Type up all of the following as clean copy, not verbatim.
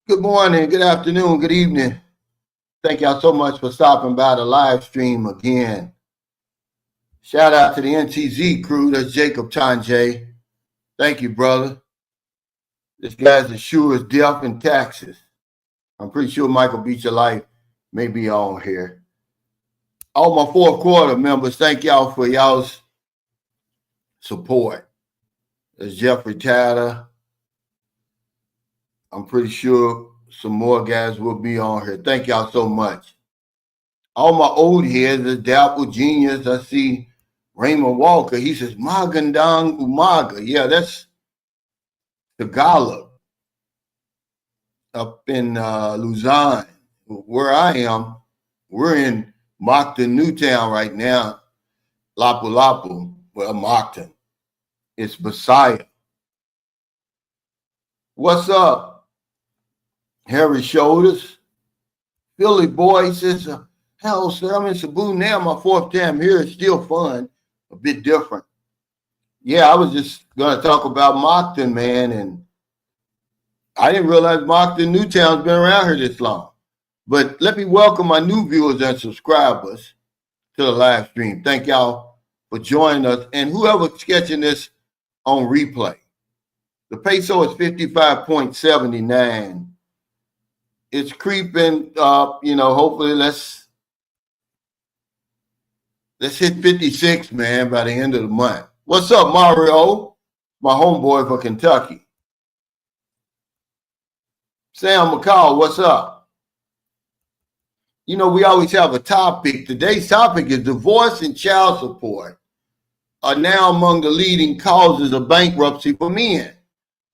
Good morning, good afternoon, good evening. Thank y'all so much for stopping by the live stream again. Shout out to the NTZ crew. That's Jacob Tanjay. Thank you, brother. This guy's as sure as death and taxes. I'm pretty sure Michael Beat Your Life may be on here. All my fourth quarter members, thank y'all for y'all's support. There's Jeffrey Tatter. I'm pretty sure some more guys will be on here. Thank y'all so much. All my old heads, the Dapple Genius. I see Raymond Walker. He says, Magandang Umaga. Yeah, that's Tagalog up in Luzon. Where I am, we're in Moncton, Newtown right now. Lapu-Lapu, well, Moncton. It's Messiah. What's up? Harry Shoulders. Philly boy says, hell, sir, I'm in Cebu now. My fourth time here. It's still fun. A bit different. Yeah, I was just going to talk about Moncton, man, and I didn't realize Moncton, Newtown's been around here this long. But let me welcome my new viewers and subscribers to the live stream. Thank y'all for joining us. And whoever's sketching this on replay, the peso is 55.79. It's creeping up, hopefully let's hit 56, man, by the end of the month. What's up, Mario? My homeboy for Kentucky. Sam McCall, what's up? We always have a topic. Today's topic is divorce and child support are now among the leading causes of bankruptcy for men.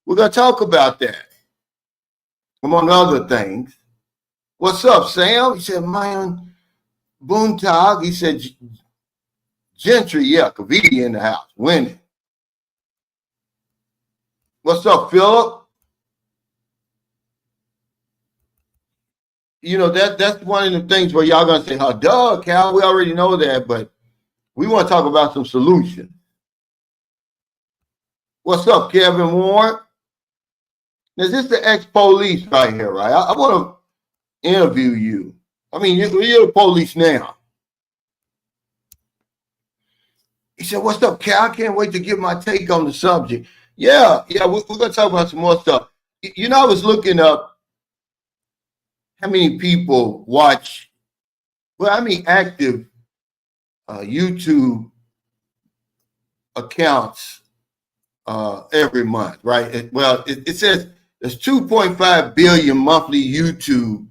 We're going to talk about that, among other things. What's up, Sam? He said, man, Boontag. He said, Gentry, yeah, Kavidi in the house, winning. What's up, Philip? That's one of the things where y'all going to say, oh, duh, Cal, we already know that, but we want to talk about some solutions. What's up, Kevin Warren? Is this the ex-police right here, right? I want to interview you. I mean, you're the police now. He said, what's up, Cal? I can't wait to give my take on the subject. Yeah, we're going to talk about some more stuff. I was looking up how many people watch, active YouTube accounts every month, right? It says there's 2.5 billion monthly YouTube,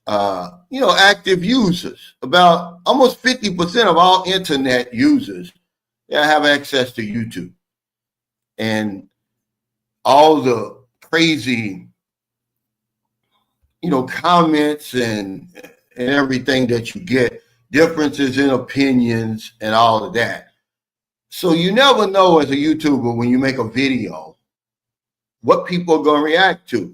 active users. About almost 50% of all internet users have access to YouTube. And all the crazy, comments and everything that you get, differences in opinions and all of that. So you never know as a YouTuber when you make a video what people are going to react to.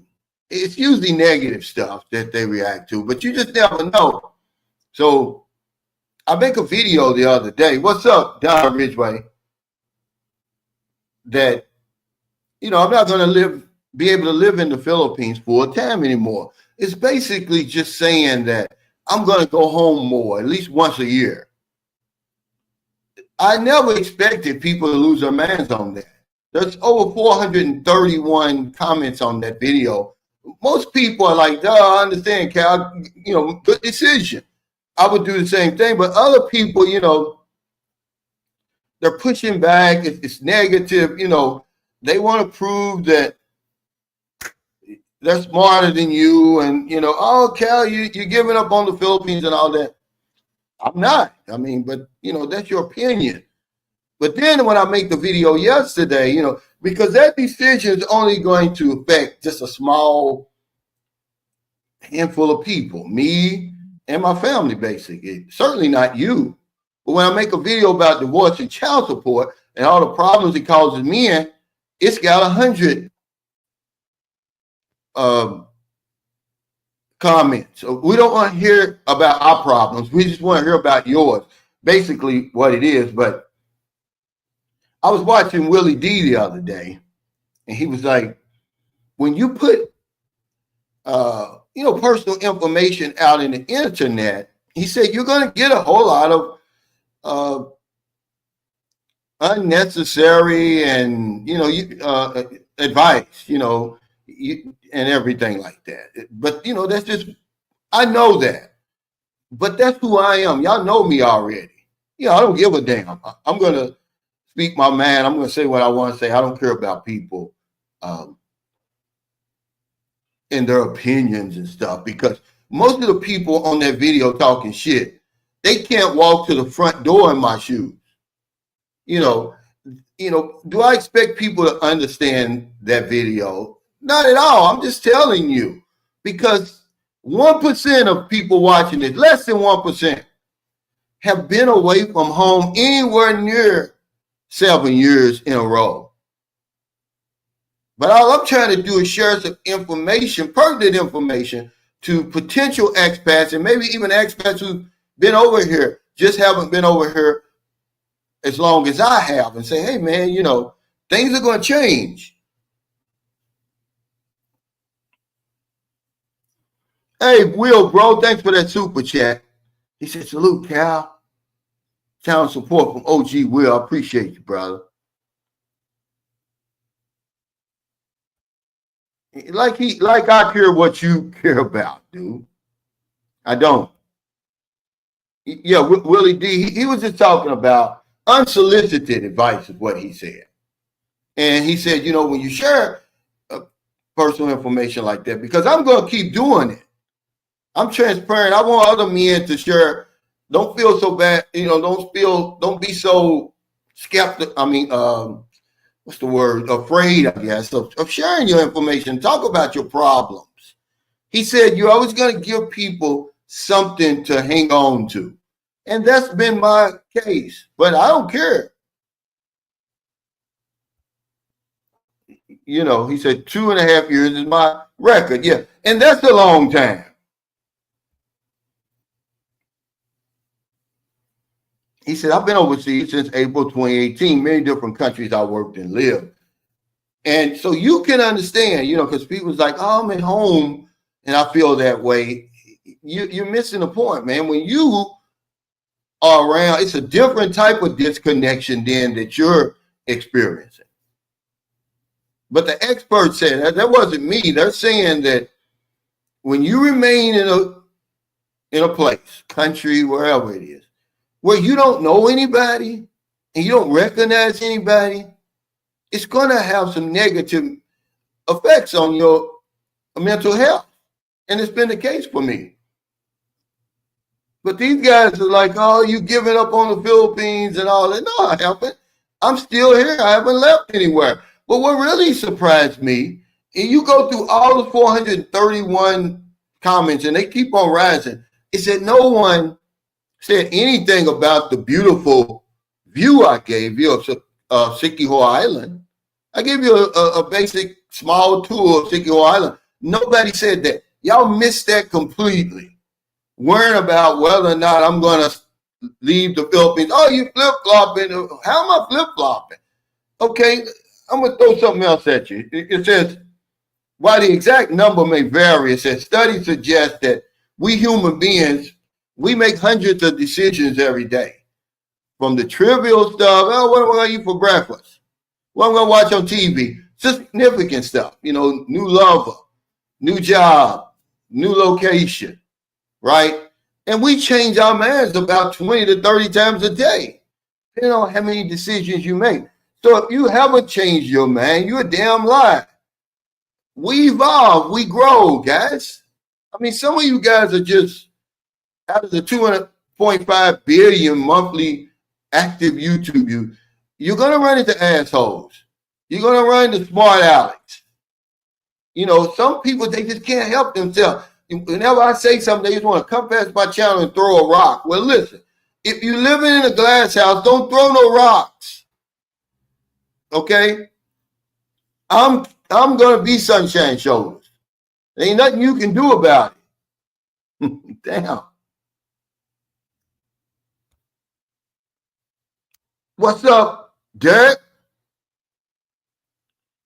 It's usually negative stuff that they react to, but you just never know. So I make a video the other day. What's up, Don Ridgway? That, I'm not going to be able to live in the Philippines full time anymore. It's basically just saying that I'm going to go home more, at least once a year. I never expected people to lose their minds on that. There's over 431 comments on that video. Most people are like, I understand, Cal, good decision. I would do the same thing. But other people, they're pushing back. It's negative. They want to prove that they're smarter than you. And, oh, Cal, you're giving up on the Philippines and all that. I'm not. But, that's your opinion. But then when I make the video yesterday, because that decision is only going to affect just a small handful of people, me and my family, basically. Certainly not you. But when I make a video about divorce and child support and all the problems it causes men, it's got 100 comments. So we don't want to hear about our problems. We just want to hear about yours. Basically what it is. But I was watching Willie D the other day, and he was like, when you put personal information out in the internet, he said you're going to get a whole lot of unnecessary and advice, and everything like that. But that's just, I know that, but that's who I am. Y'all know me already. I don't give a damn. I'm gonna speak my mind. I'm gonna say what I want to say. I don't care about people and their opinions and stuff, because most of the people on that video talking shit, they can't walk to the front door in my shoes. Do I expect people to understand that video? Not at all. I'm just telling you, because 1% of people watching it, less than 1%, have been away from home anywhere near 7 years in a row. But all I'm trying to do is share some information, pertinent information, to potential expats and maybe even expats who've been over here, just haven't been over here as long as I have, and say, hey, man, things are going to change. Hey, Will, bro, thanks for that super chat. He said, salute, Cal. Town support from OG Will. I appreciate you, brother. Like I care what you care about, dude. I don't. Yeah, Willie D, he was just talking about unsolicited advice is what he said. And he said, when you share personal information like that, because I'm going to keep doing it. I'm transparent. I want other men to share. Don't feel so bad. Don't be so skeptical. I mean, what's the word? Afraid, I guess, of sharing your information. Talk about your problems. He said, you're always going to give people something to hang on to. And that's been my case, but I don't care. He said 2.5 years is my record. Yeah. And that's a long time. He said, I've been overseas since April 2018, many different countries I worked and lived. And so you can understand, because people's like, oh, I'm at home and I feel that way. You're missing the point, man. When you are around, it's a different type of disconnection than that you're experiencing. But the experts said that wasn't me. They're saying that when you remain in a place, country, wherever it is, where you don't know anybody and you don't recognize anybody, it's going to have some negative effects on your mental health. And it's been the case for me. But these guys are like, oh, you giving up on the Philippines and all that. No, I haven't. I'm still here. I haven't left anywhere. But what really surprised me, and you go through all the 431 comments, and they keep on rising, is that no one said anything about the beautiful view I gave you of Sikiho Island. I gave you a basic small tour of Sikiho Island. Nobody said that. Y'all missed that completely. Worrying about whether or not I'm going to leave the Philippines. Oh, you flip-flopping. How am I flip-flopping? Okay, I'm going to throw something else at you. It says, while the exact number may vary, it says studies suggest that we human beings, we make hundreds of decisions every day. From the trivial stuff, oh, what am I going to eat for breakfast? What am I going to watch on TV? Significant stuff, new lover, new job, new location, right? And we change our minds about 20 to 30 times a day, depending on how many decisions you make. So if you haven't changed your mind, you're a damn lie. We evolve, we grow, guys. I mean, some of you guys are just, out of the 2.5 billion monthly active YouTube, you're going to run into assholes. You're going to run into smart alecks. Some people, they just can't help themselves. Whenever I say something, they just want to come past my channel and throw a rock. Well, listen, if you're living in a glass house, don't throw no rocks. Okay? I'm going to be sunshine shoulders. There ain't nothing you can do about it. Damn. What's up, Derek?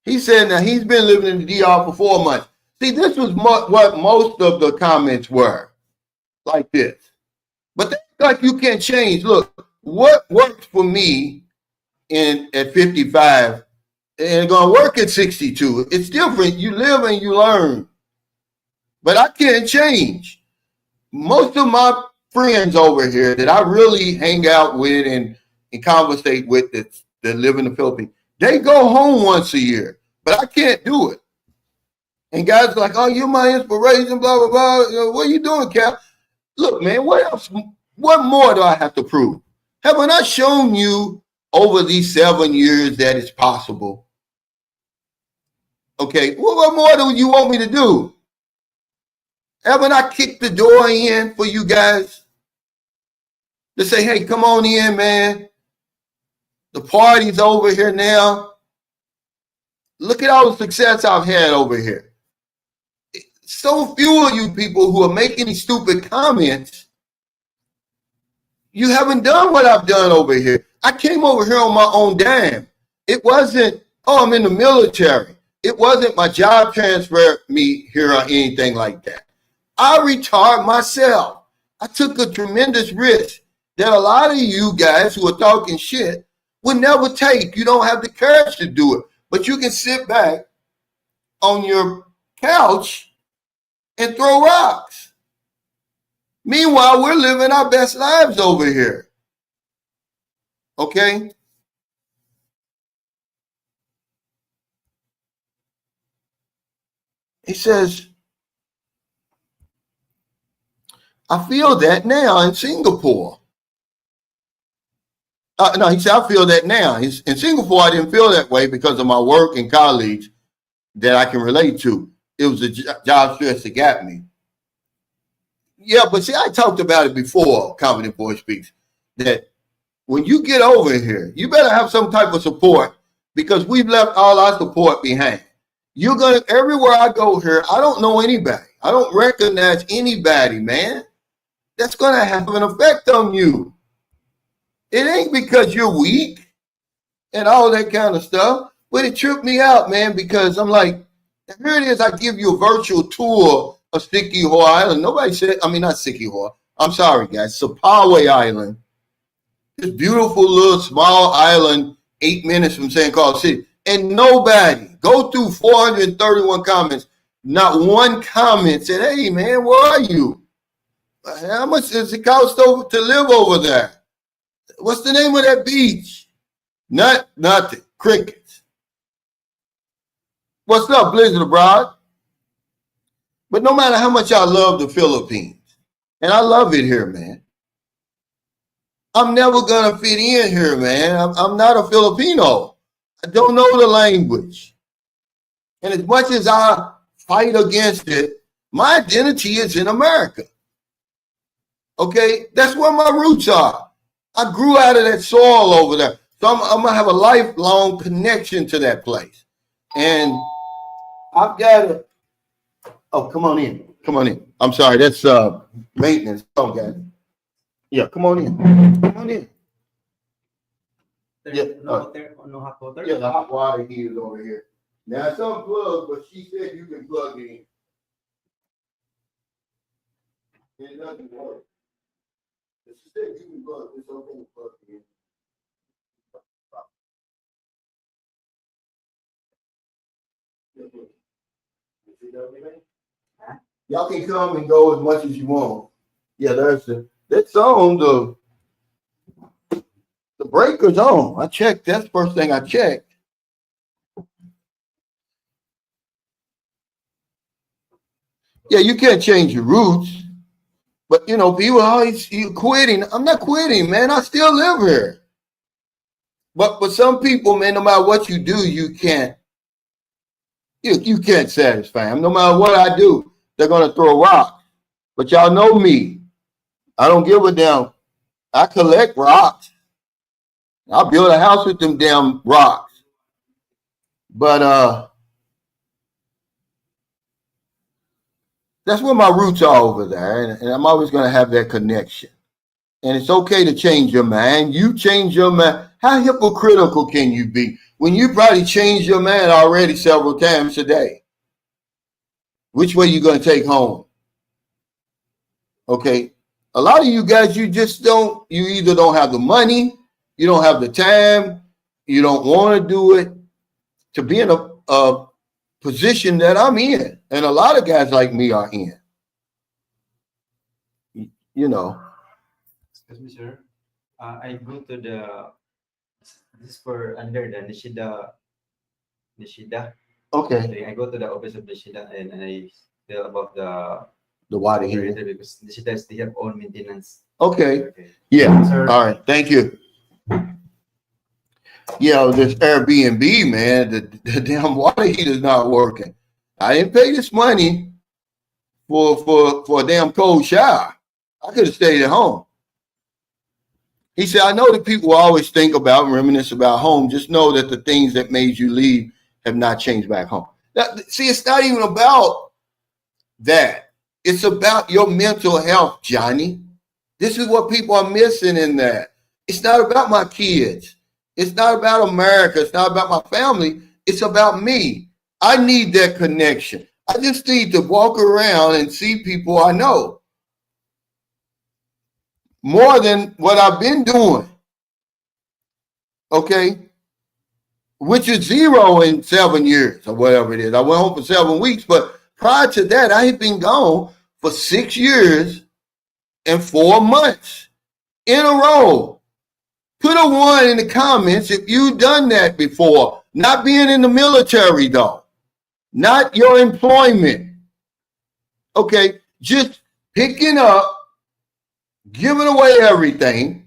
He said now he's been living in the DR for 4 months. See, this was what most of the comments were, like this. But that's like you can't change. Look, what works for me at 55 ain't gonna work at 62. It's different. You live and you learn. But I can't change. Most of my friends over here that I really hang out with and conversate with that live in the Philippines, they go home once a year, but I can't do it. And guys are like, oh, you're my inspiration, blah, blah, blah. You know, what are you doing, Cap? Look, man, what else? What more do I have to prove? Haven't I shown you over these 7 years that it's possible? Okay, well, what more do you want me to do? Haven't I kicked the door in for you guys to say, hey, come on in, man. The party's over here now. Look at all the success I've had over here. So few of you people who are making these stupid comments, you haven't done what I've done over here. I came over here on my own dime. It wasn't, oh, I'm in the military. It wasn't my job transferred me here or anything like that. I retired myself. I took a tremendous risk that a lot of you guys who are talking shit would never take. You don't have the courage to do it. But you can sit back on your couch and throw rocks. Meanwhile, we're living our best lives over here. Okay? He says, I feel that now in Singapore. No, he said, I feel that now. In Singapore, I didn't feel that way because of my work and colleagues that I can relate to. It was the job stress that got me. Yeah, but see, I talked about it before, Confident Voice Speaks, that when you get over here, you better have some type of support because we've left all our support behind. You're going to, everywhere I go here, I don't know anybody. I don't recognize anybody, man. That's going to have an effect on you. It ain't because you're weak and all that kind of stuff, but it tripped me out, man, because I'm like, here it is, I give you a virtual tour of Sticky Hole Island. Nobody said, I mean, not Sticky Hole. I'm sorry, guys. Sapaway Island. This beautiful little small island, 8 minutes from San Carlos City. And nobody, go through 431 comments, not one comment said, hey, man, where are you? How much does it cost to live over there? What's the name of that beach? Nothing. Crickets. What's up, Blizzard Abroad? But no matter how much I love the Philippines, and I love it here, man, I'm never going to fit in here, man. I'm not a Filipino. I don't know the language. And as much as I fight against it, my identity is in America. Okay? That's where my roots are. I grew out of that soil over there. So I'm going to have a lifelong connection to that place. And I've got to, oh, come on in. Come on in. I'm sorry. That's maintenance. Oh, guys. Yeah, come on in. Come on in. Yeah, no hot water? Yeah, the hot water heater is over here. Now, it's unplugged, but she said you can plug it in. It doesn't work. She said you can plug it. It's okay to plug it in. Y'all can come and go as much as you want. Yeah, that's on. The breaker's on. I checked. That's the first thing I checked. Yeah, you can't change your roots. But, you know, people are always quitting. I'm not quitting, man. I still live here. But some people, man, no matter what you do, you can't satisfy them. No matter what I do, they're going to throw rocks. But y'all know me. I don't give a damn. I collect rocks. I'll build a house with them damn rocks. But that's where my roots are over there. And I'm always going to have that connection. And it's okay to change your mind. You change your mind. How hypocritical can you be when you probably changed your mind already several times today? Which way you going to take home? Okay. A lot of you guys, you either don't have the money, you don't have the time, you don't want to do it to be in a position that I'm in. And a lot of guys like me are in. You know. Excuse me, sir. I go to this for under the Nishida. Okay. I go to the office of Nishida and I tell about the water heater because Nishida is their own maintenance. Okay. Yeah. Sir. All right. Thank you. Yeah, this Airbnb, man, the damn water heater's not working. I didn't pay this money for a damn cold shower. I could have stayed at home. He said, I know that people always think about and reminisce about home. Just know that the things that made you leave have not changed back home. Now, see, it's not even about that. It's about your mental health, Johnny. This is what people are missing in that. It's not about my kids. It's not about America. It's not about my family. It's about me. I need that connection. I just need to walk around and see people I know. More than what I've been doing. Okay? Which is 0 in 7 years or whatever it is. I went home for 7 weeks, but prior to that, I had been gone for 6 years and 4 months in a row. Put a 1 in the comments if you've done that before. Not being in the military, though. Not your employment. Okay, just picking up, giving away everything,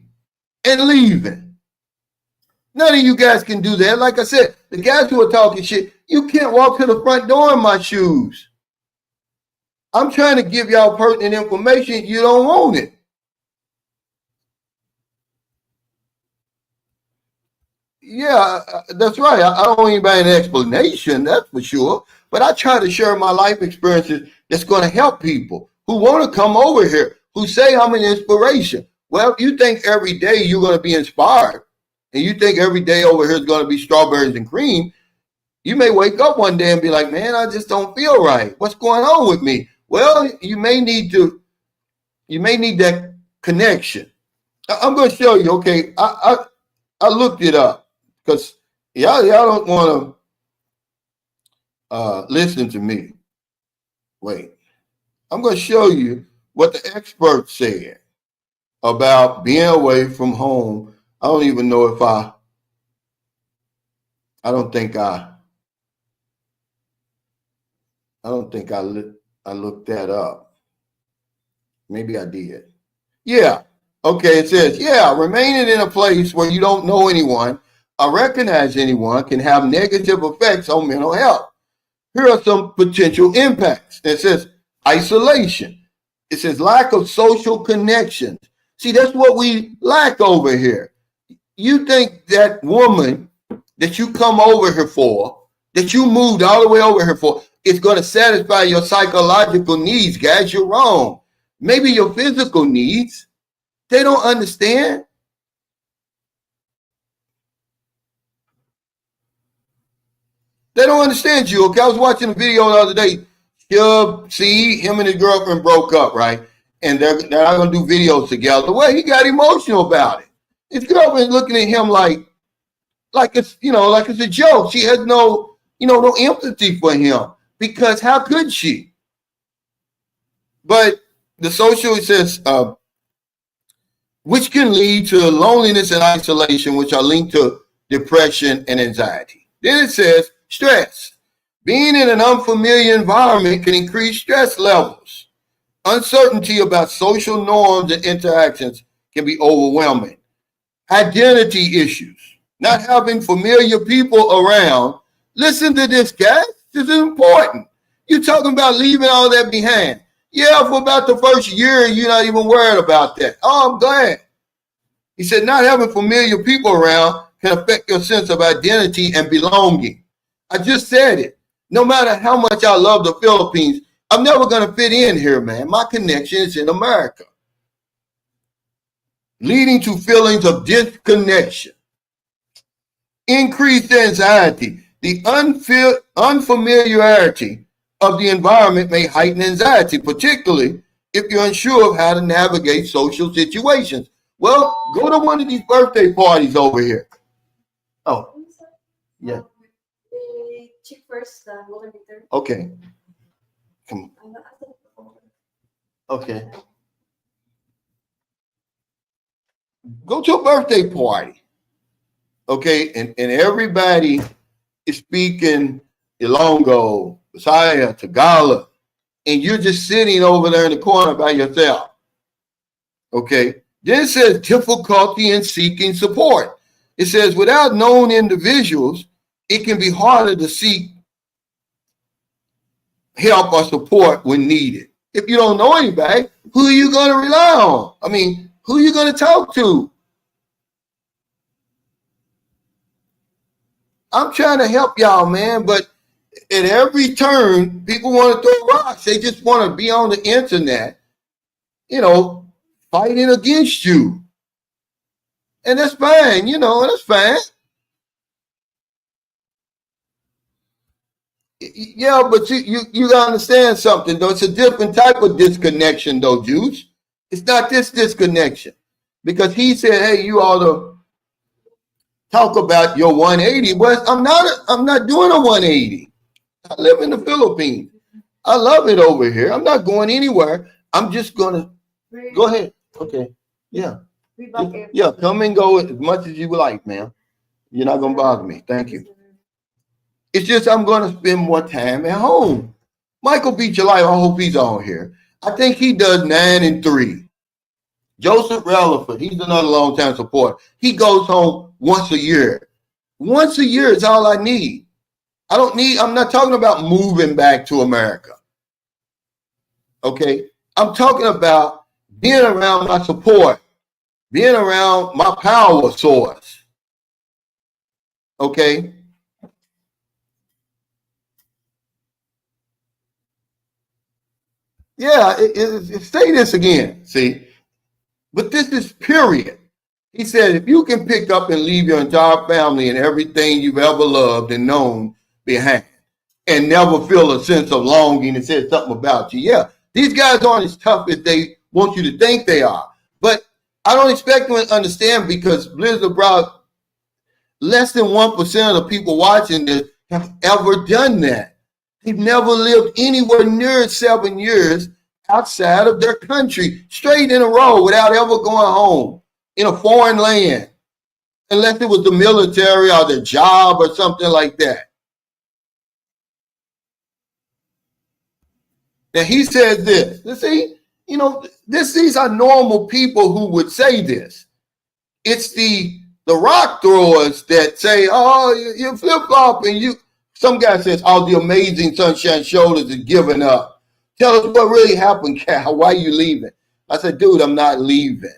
and leaving. None of you guys can do that. Like I said, the guys who are talking shit, you can't walk to the front door in my shoes. I'm trying to give y'all pertinent information. You don't want it. Yeah, that's right. I don't want anybody an explanation, that's for sure. But I try to share my life experiences that's going to help people who want to come over here, who say I'm an inspiration. Well, if you think every day you're going to be inspired, and you think every day over here is going to be strawberries and cream, you may wake up one day and be like, man, I just don't feel right. What's going on with me? Well, you may need that connection. I'm going to show you, okay, I looked it up. Because y'all don't want to listen to me. Wait. I'm going to show you what the experts said about being away from home. I don't even know if I don't think I looked that up. Maybe I did. Yeah. Okay, it says, remaining in a place where you don't know anyone or recognize anyone can have negative effects on mental health. Here are some potential impacts. It says isolation. It says lack of social connections. See, that's what we lack over here. You think that woman that you come over here for, that you moved all the way over here for, is going to satisfy your psychological needs, guys. You're wrong. Maybe your physical needs. They don't understand. They don't understand you, okay? I was watching a video the other day. Him and his girlfriend broke up, right? And they're not going to do videos together. Well, he got emotional about it. His girlfriend looking at him like it's a joke. She has no empathy for him, because how could she? But the social, it says, which can lead to loneliness and isolation, which are linked to depression and anxiety. Then it says stress. Being in an unfamiliar environment can increase stress levels. Uncertainty about social norms and interactions can be overwhelming. Identity issues. Not having familiar people around. Listen to this, guys. This is important. You're talking about leaving all that behind. Yeah, for about the first year, you're not even worried about that. Oh, I'm glad. He said, not having familiar people around can affect your sense of identity and belonging. I just said it. No matter how much I love the Philippines, I'm never going to fit in here, man. My connection is in America. Leading to feelings of disconnection. Increased anxiety. The unfamiliarity of the environment may heighten anxiety, particularly if you're unsure of how to navigate social situations. Well, go to one of these birthday parties over here. Oh, yeah. Check first the water meter. Okay. Come on. Okay. Go to a birthday party. Okay, and everybody is speaking Ilongo, Bisaya, Tagalog, and you're just sitting over there in the corner by yourself. Okay. Then it says difficulty in seeking support. It says without known individuals, it can be harder to seek help or support when needed. If you don't know anybody, who are you going to rely on? I mean, who are you going to talk to? I'm trying to help y'all, man, but at every turn, people want to throw rocks. They just want to be on the internet, fighting against you. And that's fine, that's fine. Yeah, but you gotta understand something, though. It's a different type of disconnection, though, Juice. It's not this disconnection. Because he said, hey, you ought to talk about your 180. Well, I'm not doing a 180. I live in the Philippines. I love it over here. I'm not going anywhere. I'm just gonna go ahead. Okay. Yeah. Yeah, come and go as much as you like, ma'am. You're not gonna bother me. Thank you. It's just I'm going to spend more time at home. Michael B. July, I hope he's on here. I think he does 9 and 3. Joseph Relaford, he's another long-time supporter. He goes home once a year. Once a year is all I need. I'm not talking about moving back to America. Okay? I'm talking about being around my support, being around my power source. Okay? Yeah, say this again, see? But this is period. He said, if you can pick up and leave your entire family and everything you've ever loved and known behind and never feel a sense of longing and said something about you. Yeah, these guys aren't as tough as they want you to think they are. But I don't expect them to understand because Blizzard Brown, less than 1% of the people watching this have ever done that. They've never lived anywhere near 7 years outside of their country, straight in a row without ever going home in a foreign land, unless it was the military or the job or something like that. Now he said this. You see, these are normal people who would say this. It's the rock throwers that say, oh, you flip-flop and you. Some guy says, oh, the amazing Sunshine Shoulders is giving up. Tell us what really happened, Cal. Why are you leaving? I said, dude, I'm not leaving.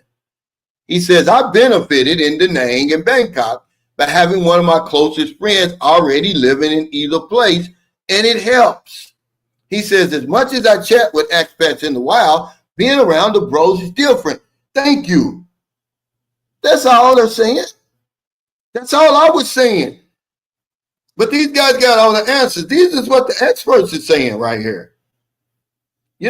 He says, I benefited in Da Nang and Bangkok by having one of my closest friends already living in either place, and it helps. He says, as much as I chat with expats in the wild, being around the bros is different. Thank you. That's all they're saying. That's all I was saying. But these guys got all the answers. This is what the experts are saying right here. He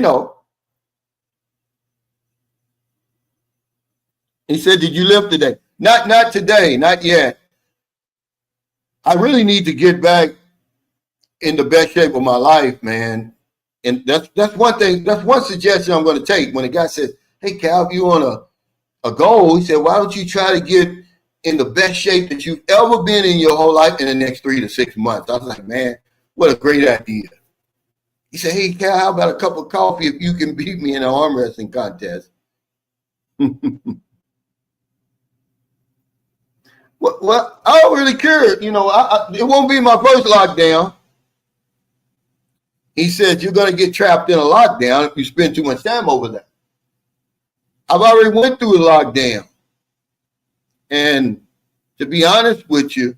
said, did you live today? Not today, not yet. I really need to get back in the best shape of my life, man. And that's one thing, that's one suggestion I'm going to take. When a guy says, hey, Cal, if you want a goal, he said, why don't you try to get in the best shape that you've ever been in your whole life in the next 3 to 6 months? I was like, man, what a great idea. He said, hey, Cal, how about a cup of coffee if you can beat me in an arm wrestling contest? Well, I don't really care. It won't be my first lockdown. He said, you're going to get trapped in a lockdown if you spend too much time over there. I've already went through a lockdown. And to be honest with you,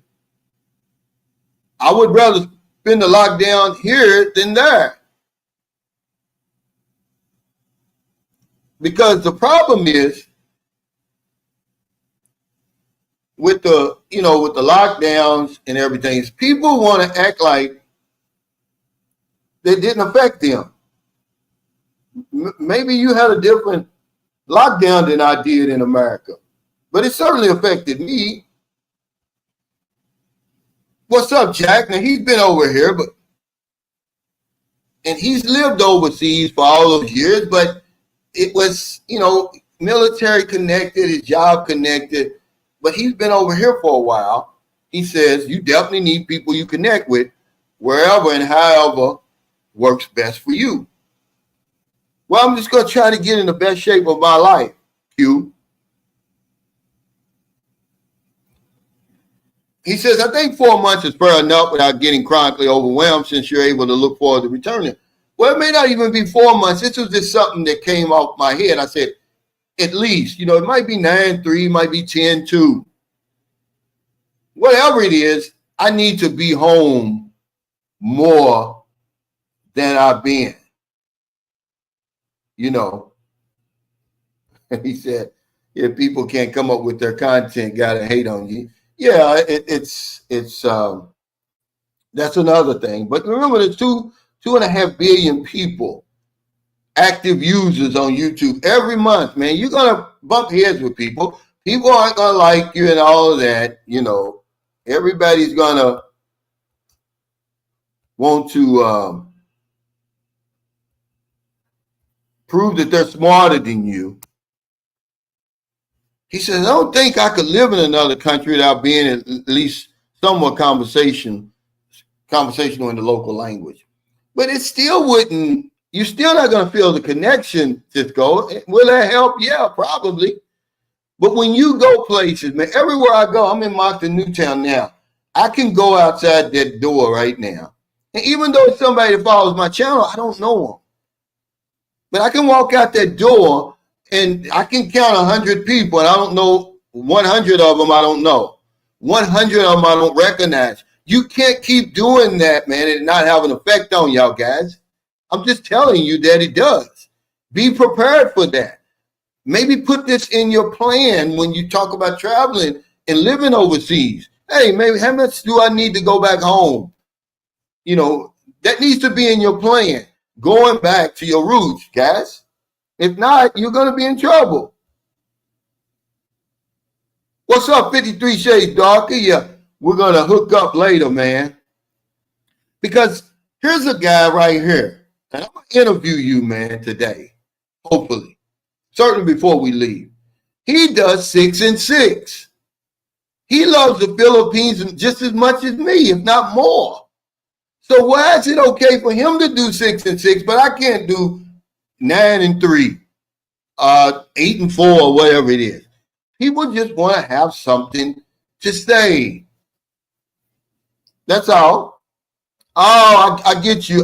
I would rather spend the lockdown here than there. Because the problem is with the lockdowns and everything is people want to act like that didn't affect them. Maybe you had a different lockdown than I did in America, but it certainly affected me. What's up, Jack? Now he's been over here, and he's lived overseas for all those years, but it was, military connected, his job connected, but he's been over here for a while. He says you definitely need people you connect with wherever and however works best for you. Well, I'm just going to try to get in the best shape of my life, Q. He says, I think 4 months is fair enough without getting chronically overwhelmed since you're able to look forward to returning. Well, it may not even be 4 months. This was just something that came off my head. I said, at least, it might be 9-3, might be 10-2. Whatever it is, I need to be home more than I've been. He said, if people can't come up with their content, gotta hate on you. Yeah, it's that's another thing. But remember, there's 2.5 billion people, active users on YouTube every month, man. You're gonna bump heads with people. People aren't gonna like you and all of that, Everybody's gonna want to prove that they're smarter than you. He says, I don't think I could live in another country without being at least somewhat conversational in the local language. But it still wouldn't, you're still not going to feel the connection, Cisco. Will that help? Yeah, probably. But when you go places, man, everywhere I go, I'm in Moncton, Newtown now. I can go outside that door right now. And even though it's somebody that follows my channel, I don't know them. But I can walk out that door and I can count 100 people, and I don't know 100 of them. I don't know 100 of them. I don't recognize. You can't keep doing that, man, and not have an effect on y'all guys. I'm just telling you that it does. Be prepared for that. Maybe put this in your plan when you talk about traveling and living overseas. Hey, maybe how much do I need to go back home? That needs to be in your plan. Going back to your roots, guys. If not, you're going to be in trouble. What's up, 53 Shades Darker? Yeah, we're going to hook up later, man. Because here's a guy right here. And I'm going to interview you, man, today. Hopefully. Certainly before we leave. He does 6 and 6. He loves the Philippines just as much as me, if not more. So why is it okay for him to do 6 and 6, but I can't do 9 and 3, 8 and 4, or whatever it is? People just want to have something to say. That's all. Oh, I get you.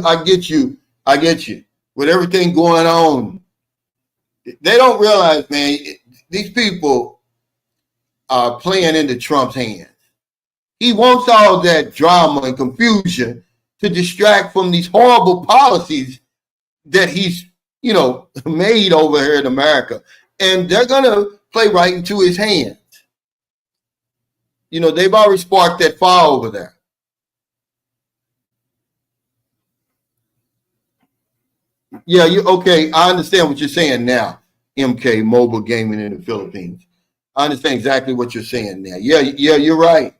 With everything going on, they don't realize, man, these people are playing into Trump's hands. He wants all that drama and confusion to distract from these horrible policies that he's, made over here in America. And they're going to play right into his hands. They've already sparked that fire over there. Yeah, okay. I understand what you're saying now, MK, mobile gaming in the Philippines. I understand exactly what you're saying now. Yeah, you're right.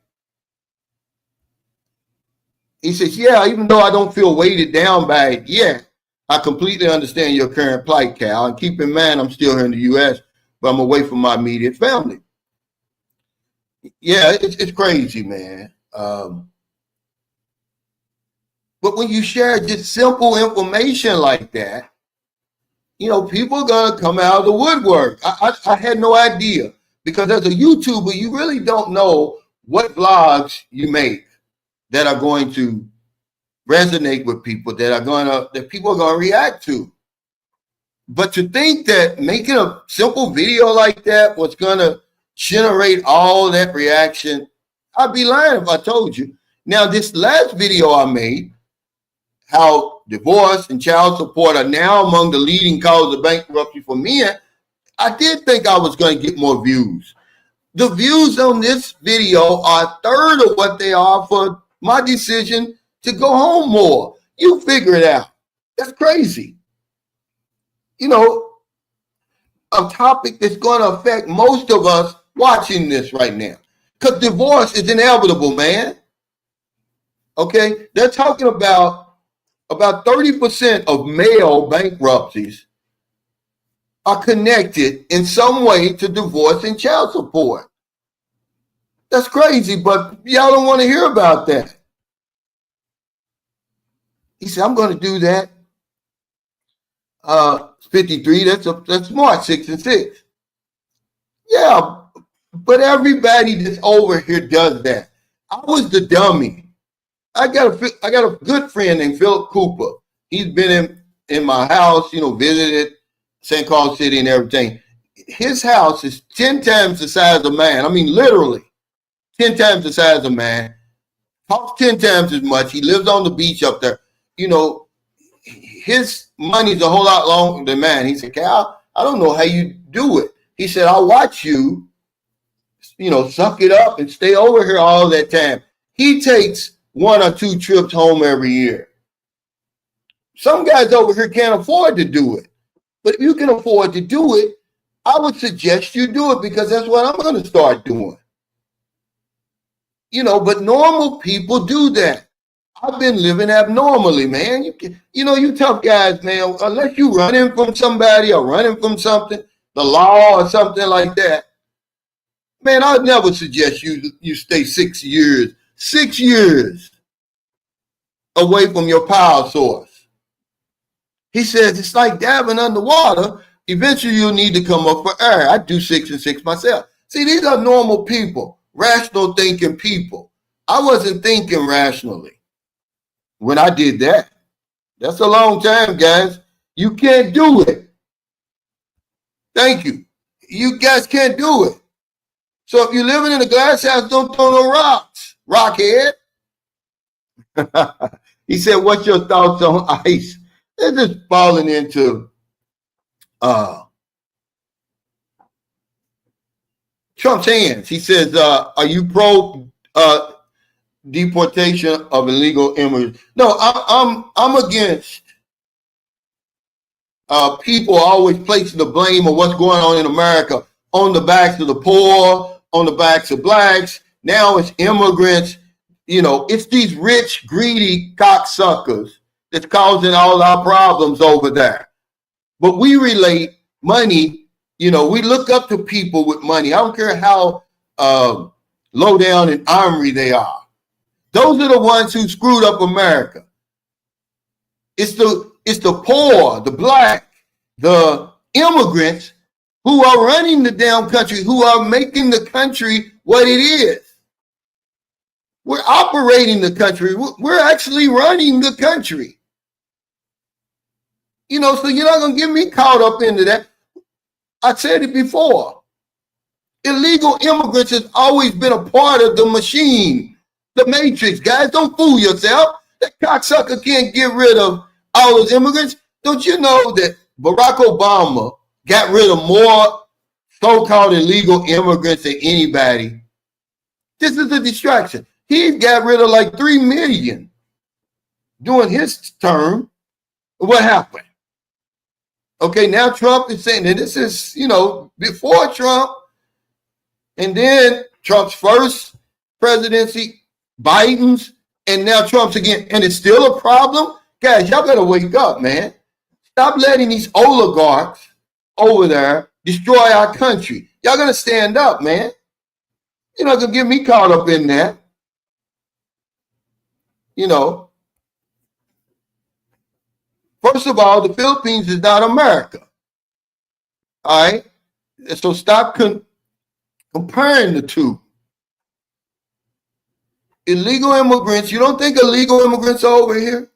He says, yeah, even though I don't feel weighted down by it yet, I completely understand your current plight, Cal. And keep in mind, I'm still here in the U.S., but I'm away from my immediate family. Yeah, it's crazy, man. But when you share just simple information like that, people are going to come out of the woodwork. I had no idea, because as a YouTuber, you really don't know what vlogs you make that are going to resonate with people, that people are going to react to. But to think that making a simple video like that was going to generate all that reaction, I'd be lying if I told you. Now, this last video I made, how divorce and child support are now among the leading causes of bankruptcy for men, I did think I was going to get more views. The views on this video are a third of what they are for my decision to go home more. You figure it out. That's crazy. You know, a topic that's going to affect most of us watching this right now. Because divorce is inevitable, man. Okay? They're talking about 30% of male bankruptcies are connected in some way to divorce and child support. That's crazy, but y'all don't want to hear about that. He said, I'm going to do that. 53, that's smart, 6 and 6. Yeah, but everybody that's over here does that. I was the dummy. I got a good friend named Philip Cooper. He's been in my house, visited St. Carl City and everything. His house is 10 times the size of mine. I mean, literally 10 times the size of mine. Costs 10 times as much. He lives on the beach up there. His money's a whole lot longer than mine. He said, Cal, I don't know how you do it. He said, I'll watch you, suck it up and stay over here all that time. He takes 1 or 2 trips home every year. Some guys over here can't afford to do it. But if you can afford to do it, I would suggest you do it because that's what I'm going to start doing. But normal people do that. I've been living abnormally, man. You tough guys, man, unless you running from somebody or running from something, the law or something like that, man, I'd never suggest you stay 6 years away from your power source. He says it's like diving underwater. Eventually you'll need to come up for air. I do 6 and 6 myself. See, these are normal people, rational thinking people. I wasn't thinking rationally when I did that. That's a long time, guys. You can't do it. Thank you. You guys can't do it. So if you're living in a glass house, don't throw no rocks, rockhead. He said, what's your thoughts on ICE? They're just falling into Trump's hands. He says, are you pro deportation of illegal immigrants? No, I'm against people always placing the blame of what's going on in America on the backs of the poor, on the backs of blacks. Now it's immigrants. It's these rich, greedy cocksuckers that's causing all our problems over there. But we relate money, we look up to people with money. I don't care how low down and ornery they are. Those are the ones who screwed up America. It's the poor, the black, the immigrants who are running the damn country, who are making the country what it is. We're operating the country. We're actually running the country. So you're not going to get me caught up into that. I said it before. Illegal immigrants has always been a part of the machine, the matrix. Guys, don't fool yourself. That cocksucker can't get rid of all those immigrants. Don't you know that Barack Obama got rid of more so-called illegal immigrants than anybody? This is a distraction. He got rid of like 3 million during his term. What happened? Okay, now Trump is saying that this is, before Trump, and then Trump's first presidency, Biden's, and now Trump's again, and it's still a problem. Guys, y'all better wake up, man. Stop letting these oligarchs over there destroy our country. Y'all gonna stand up, man. You're not gonna get me caught up in that. First of all, the Philippines is not America. All right? So stop comparing the two. Illegal immigrants, you don't think illegal immigrants are over here?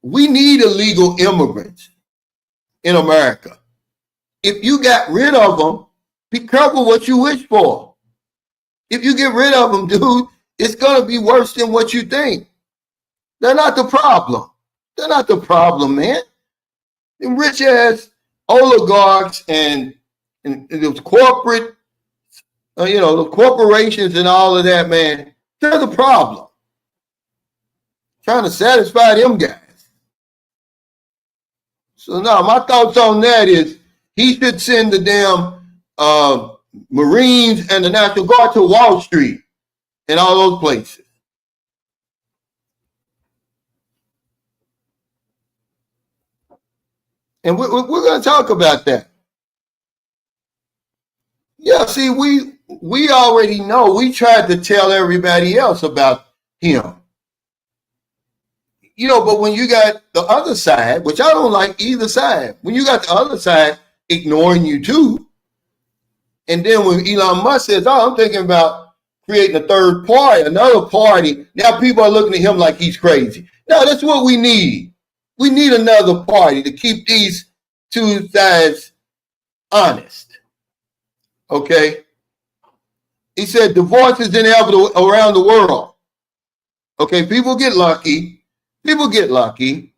We need illegal immigrants in America. If you got rid of them, be careful what you wish for. If you get rid of them, dude, it's going to be worse than what you think. They're not the problem. They're not the problem, man. The rich ass oligarchs and those corporate, the corporations and all of that, man, they're the problem. Trying to satisfy them guys. So no, my thoughts on that is he should send the damn Marines and the National Guard to Wall Street and all those places. And we're going to talk about that. Yeah, see, we already know. We tried to tell everybody else about him. You know, but when you got the other side, which I don't like either side, when you got the other side ignoring you too, and then when Elon Musk says, oh, I'm thinking about creating a third party, another party, now people are looking at him like he's crazy. No, that's what we need. We need another party to keep these two sides honest. Okay? He said divorce is inevitable around the world. Okay, people get lucky. People get lucky.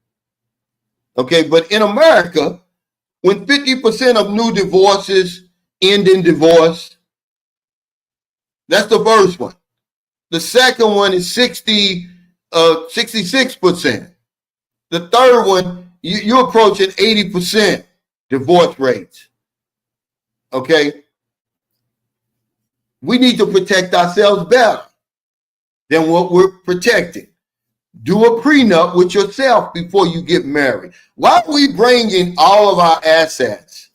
Okay, but in America, when 50% of new divorces end in divorce, that's the first one. The second one is 66%. The third one, you're approaching 80% divorce rates. Okay? We need to protect ourselves better than what we're protecting. Do a prenup with yourself before you get married. Why are we bringing all of our assets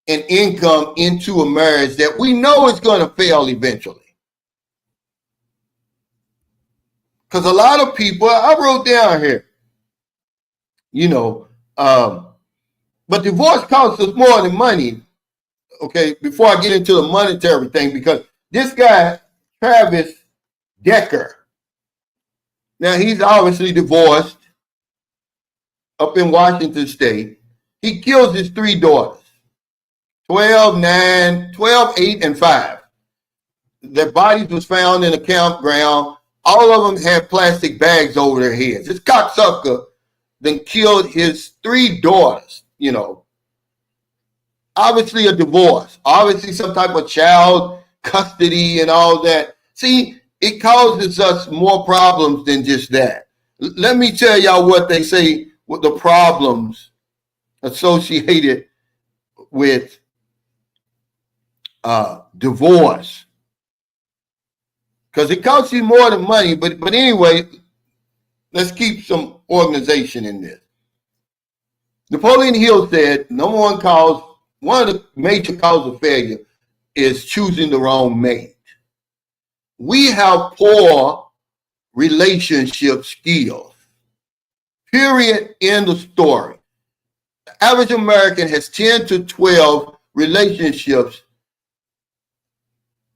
and income into a marriage that we know is going to fail eventually? Because a lot of people, I wrote down here, you know, but divorce costs us more than money. Okay, before I get into the monetary thing, because this guy, Travis Decker, now he's obviously divorced up in Washington State. He kills his three daughters, 12, 9, 12, 8, and 5. Their bodies was found in a campground. All of them had plastic bags over their heads. This cocksucker then killed his three daughters, you know. Obviously a divorce, obviously some type of child custody and all that. See, it causes us more problems than just that. Let me tell y'all what they say with the problems associated with divorce. Because it costs you more than money, but anyway, let's keep some organization in this. Napoleon Hill said, one of the major causes of failure is choosing the wrong mate. We have poor relationship skills. Period. End of story. The average American has 10 to 12 relationships,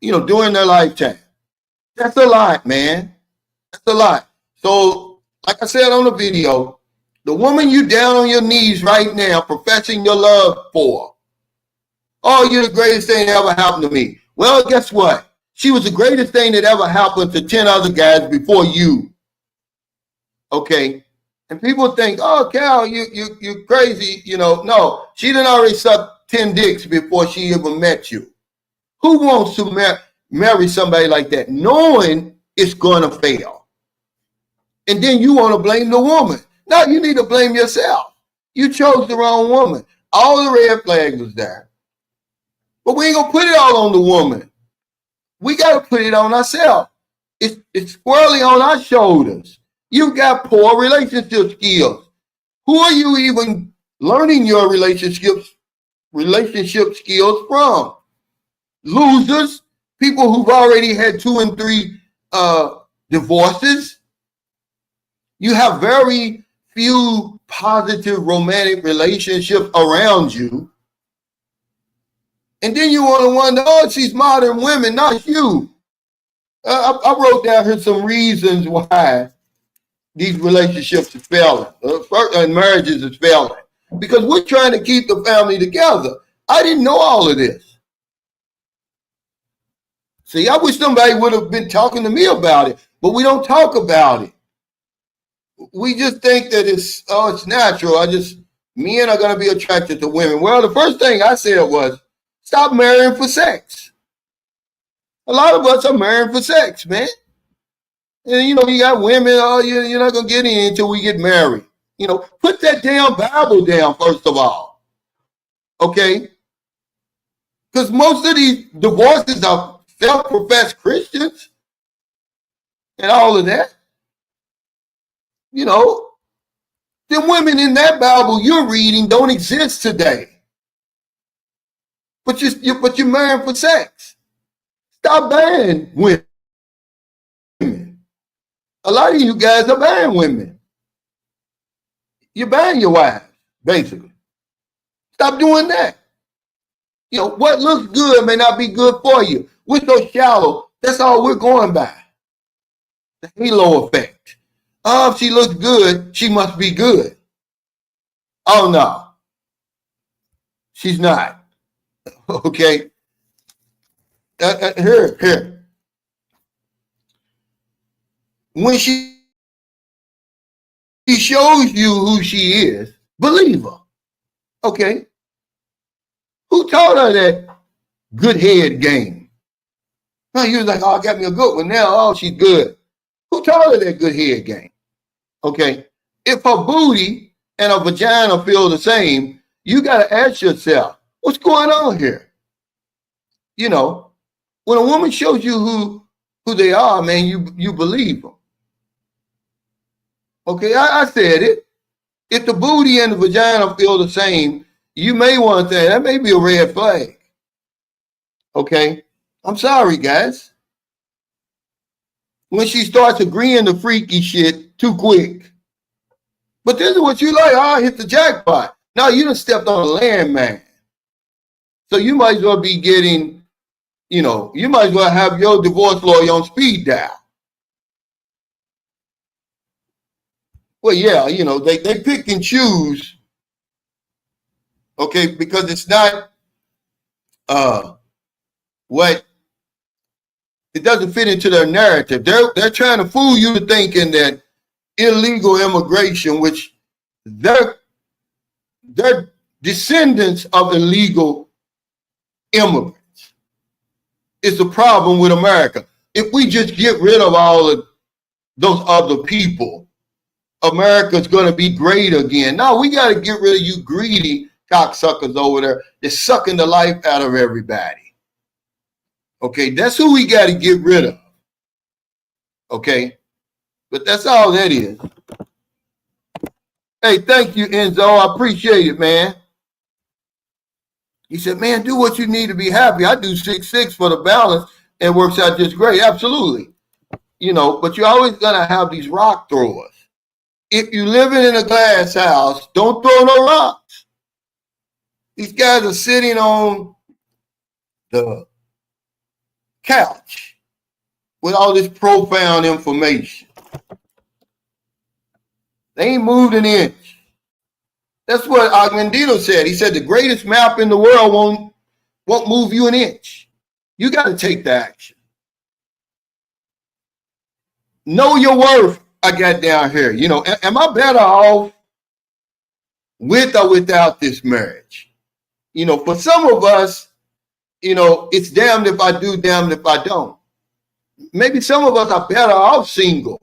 you know, during their lifetime. That's a lot, man. That's a lot. So, like I said on the video, the woman you down on your knees right now professing your love for, oh, you're the greatest thing that ever happened to me. Well, guess what? She was the greatest thing that ever happened to 10 other guys before you. Okay? And people think, oh, Cal, you're crazy. You know, no. She done already sucked 10 dicks before she even met you. Who wants to marry somebody like that, knowing it's going to fail? And then you want to blame the woman. No, you need to blame yourself. You chose the wrong woman. All the red flags was there. But we ain't going to put it all on the woman. We got to put it on ourselves. It's squarely on our shoulders. You've got poor relationship skills. Who are you even learning your relationship skills from? Losers, people who've already had 2 and 3 divorces. You have very few positive romantic relationships around you. And then you want to wonder, oh, it's these modern women, not you. I wrote down here some reasons why these relationships are failing, and marriages is failing. Because we're trying to keep the family together. I didn't know all of this. See, I wish somebody would have been talking to me about it, but we don't talk about it. We just think that it's natural. Men are going to be attracted to women. Well, the first thing I said was, stop marrying for sex. A lot of us are marrying for sex, man. And you know, you got women, oh, you're not going to get in until we get married. Put that damn Bible down, first of all. Okay? Because most of these divorces are self-professed Christians and all of that. The women in that Bible you're reading don't exist today. But you're marrying for sex. Stop buying women. A lot of you guys are buying women. You're buying your wives, basically. Stop doing that. What looks good may not be good for you. We're so shallow. That's all we're going by. The halo effect. Oh, if she looks good, she must be good. Oh, no. She's not. Okay? Here. When she shows you who she is, believe her. Okay? Who taught her that good head game? No, you was like, oh, I got me a good one now. Oh, she's good. Who taught her that good head game? Okay? If her booty and her vagina feel the same, you got to ask yourself, what's going on here? When a woman shows you who they are, man, you believe them. Okay, I said it. If the booty and the vagina feel the same, you may want to say that may be a red flag. Okay, I'm sorry, guys. When she starts agreeing to freaky shit too quick. But this is what you like. Oh, I hit the jackpot. No, you done stepped on a landmine. So you might as well be getting, you might as well have your divorce lawyer on speed dial. Well, yeah, they pick and choose, okay, because it's not it doesn't fit into their narrative. They're trying to fool you to thinking that illegal immigration, which they're descendants of illegal immigrants, is the problem with America. If we just get rid of all of those other people, America's going to be great again. No, we got to get rid of you greedy cocksuckers over there that's sucking the life out of everybody. Okay, that's who we got to get rid of. Okay, but that's all that is. Hey, thank you, Enzo. I appreciate it, man. He said, man, do what you need to be happy. I do 6-6 for the balance and it works out just great. Absolutely. But you're always going to have these rock throwers. If you're living in a glass house, don't throw no rocks. These guys are sitting on the couch with all this profound information. They ain't moved an inch. That's what Agnandino said. He said the greatest map in the world won't move you an inch. You got to take the action. Know your worth. I got down here. Am I better off with or without this marriage? For some of us, it's damned if I do, damned if I don't. Maybe some of us are better off single.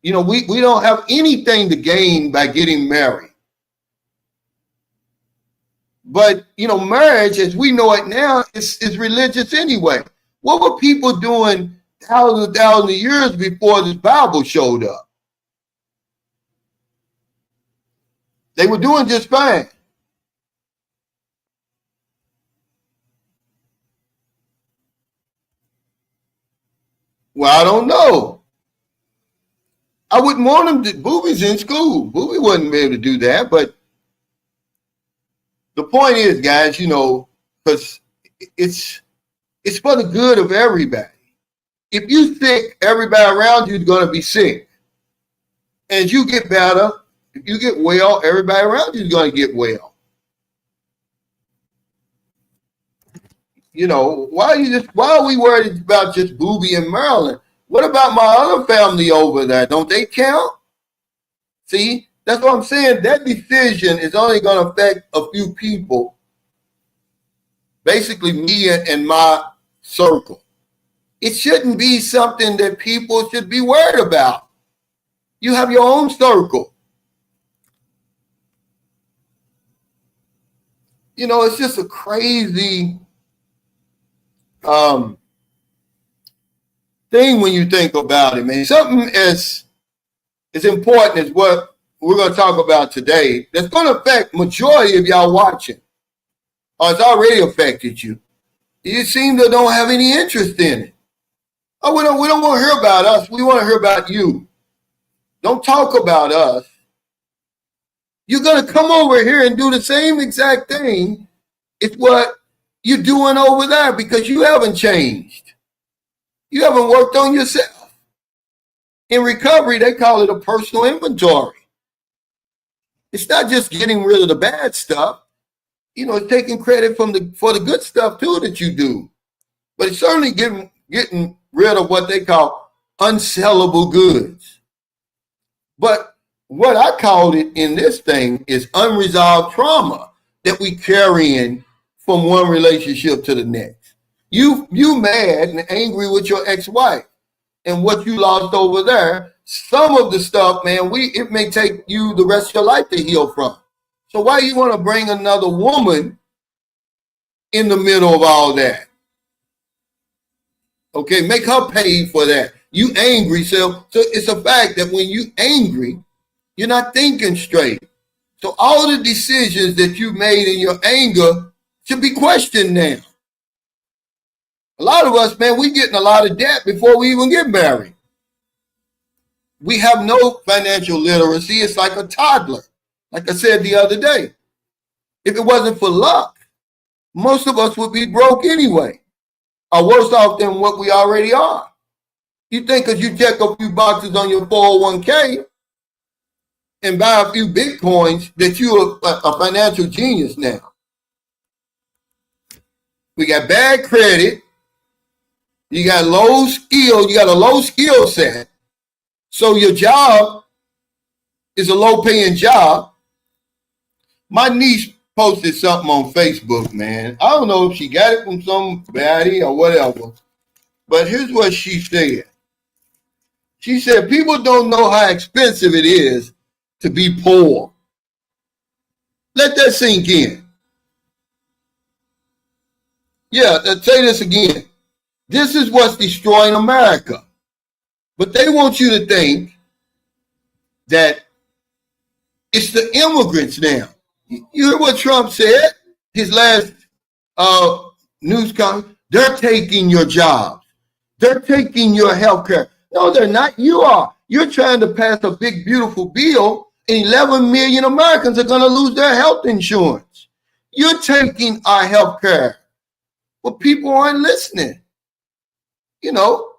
We don't have anything to gain by getting married. But, marriage, as we know it now, is religious anyway. What were people doing thousands of years before this Bible showed up? They were doing just fine. Well, I don't know. I wouldn't want them to. Booby's in school. Booby wouldn't be able to do that. But the point is, guys, because it's for the good of everybody. If you're sick, everybody around you is going to be sick. And as you get better, if you get well, everybody around you is going to get well. Why are we worried about just Booby and Maryland? What about my other family over there? Don't they count? See, that's what I'm saying. That decision is only going to affect a few people. Basically, me and my circle. It shouldn't be something that people should be worried about. You have your own circle. You know, it's just a crazy thing when you think about it, man. Something as important as what we're going to talk about today that's going to affect majority of y'all watching, or it's already affected you. You seem to don't have any interest in it. Oh, we don't want to hear about us. We want to hear about you. Don't talk about us. You're going to come over here and do the same exact thing. It's what you're doing over there because you haven't changed. You haven't worked on yourself. In recovery, they call it a personal inventory. It's not just getting rid of the bad stuff. You know, it's taking credit for the good stuff too that you do. But it's certainly getting rid of what they call unsellable goods. But what I called it in this thing is unresolved trauma that we carry in from one relationship to the next. You mad and angry with your ex-wife and what you lost over there. Some of the stuff, man, it may take you the rest of your life to heal from. So why you want to bring another woman in the middle of all that? Okay, make her pay for that. You angry, so it's a fact that when you angry, you're not thinking straight. So all the decisions that you made in your anger should be questioned now. A lot of us, man, we get in a lot of debt before we even get married. We have no financial literacy. It's like a toddler. Like I said the other day, if it wasn't for luck, most of us would be broke anyway, or worse off than what we already are. You think because you check a few boxes on your 401k and buy a few Bitcoins that you're a financial genius now. We got bad credit. You got low skill. You got a low skill set. So your job is a low paying job. My niece posted something on Facebook, man. I don't know if she got it from somebody or whatever, but here's what she said. She said, people don't know how expensive it is to be poor. Let that sink in. Yeah, let's say this again. This is what's destroying America. But they want you to think that it's the immigrants now. You hear what Trump said? His last news conference. They're taking your jobs. They're taking your health care. No, they're not. You are. You're trying to pass a big, beautiful bill, and 11 million Americans are going to lose their health insurance. You're taking our health care. But people aren't listening. You know,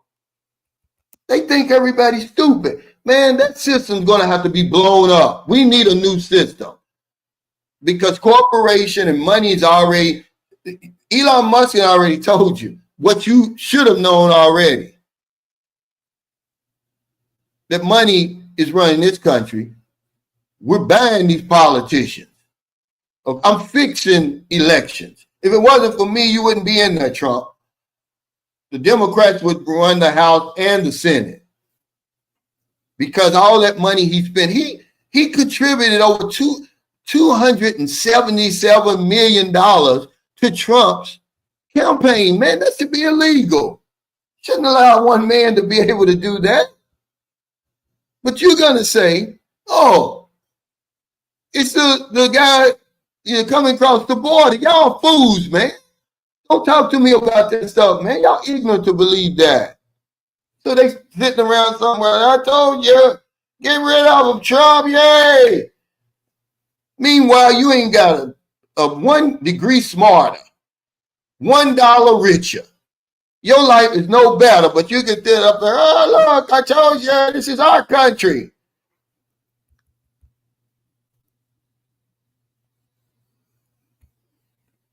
they think everybody's stupid. Man, that system's going to have to be blown up. We need a new system. Because corporation and money is already, Elon Musk already told you what you should have known already. That money is running this country. We're buying these politicians. I'm fixing elections. If it wasn't for me, you wouldn't be in there, Trump. The Democrats would run the House and the Senate. Because all that money he spent, he contributed over $277 million to Trump's campaign. Man, that should be illegal. Shouldn't allow one man to be able to do that. But you're going to say, oh, it's the guy coming across the border. Y'all fools, man. Don't talk to me about that stuff, man. Y'all ignorant to believe that. So they sitting around somewhere. I told you, get rid of him, Trump, yay. Meanwhile, you ain't got a 1 degree smarter, $1 richer. Your life is no better, but you can sit up there, oh, look, I told you, this is our country.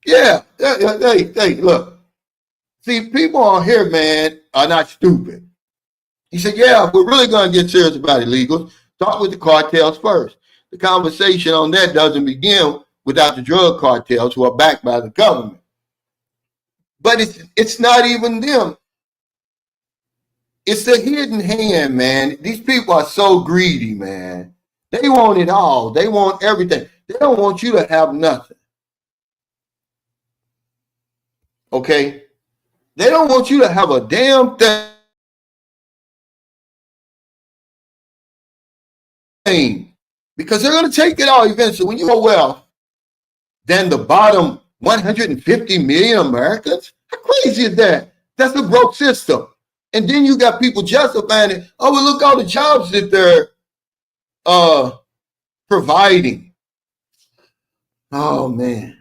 Yeah, hey, look. See, people on here, man, are not stupid. He said, yeah, if we're really going to get serious about illegals, start with the cartels first. The conversation on that doesn't begin without the drug cartels who are backed by the government. But it's not even them. It's the hidden hand, man. These people are so greedy, man. They want it all. They want everything. They don't want you to have nothing. Okay? They don't want you to have a damn thing because they're going to take it all eventually. When you go well, then the bottom 150 million Americans? How crazy is that? That's a broke system. And then you got people justifying it. Oh, well, look all the jobs that they're providing. Oh man,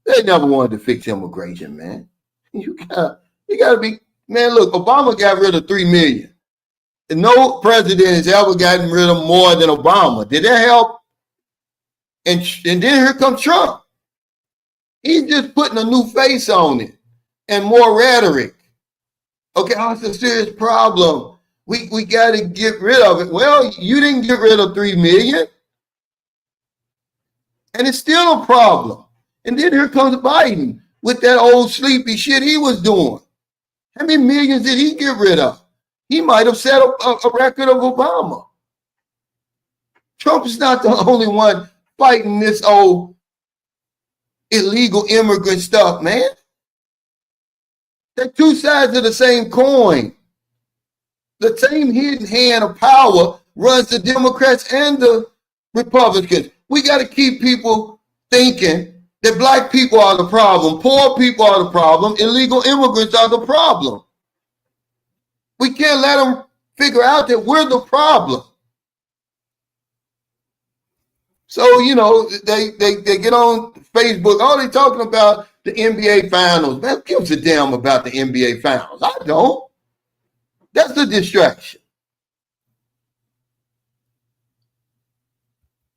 they never wanted to fix immigration, man. You gotta be, man. Look, Obama got rid of 3 million. And no president has ever gotten rid of more than Obama. Did that help? And then here comes Trump. He's just putting a new face on it and more rhetoric. Okay, oh, it's a serious problem. We got to get rid of it. Well, you didn't get rid of 3 million. And it's still a problem. And then here comes Biden with that old sleepy shit he was doing. How many millions did he get rid of? He might have set a record of Obama. Trump is not the only one fighting this old illegal immigrant stuff, man. They're two sides of the same coin. The same hidden hand of power runs the Democrats and the Republicans. We got to keep people thinking that black people are the problem, poor people are the problem, illegal immigrants are the problem. We can't let them figure out that we're the problem. So, you know, they get on Facebook, oh, they talking about the NBA Finals. Man, who gives a damn about the NBA Finals? I don't. That's the distraction.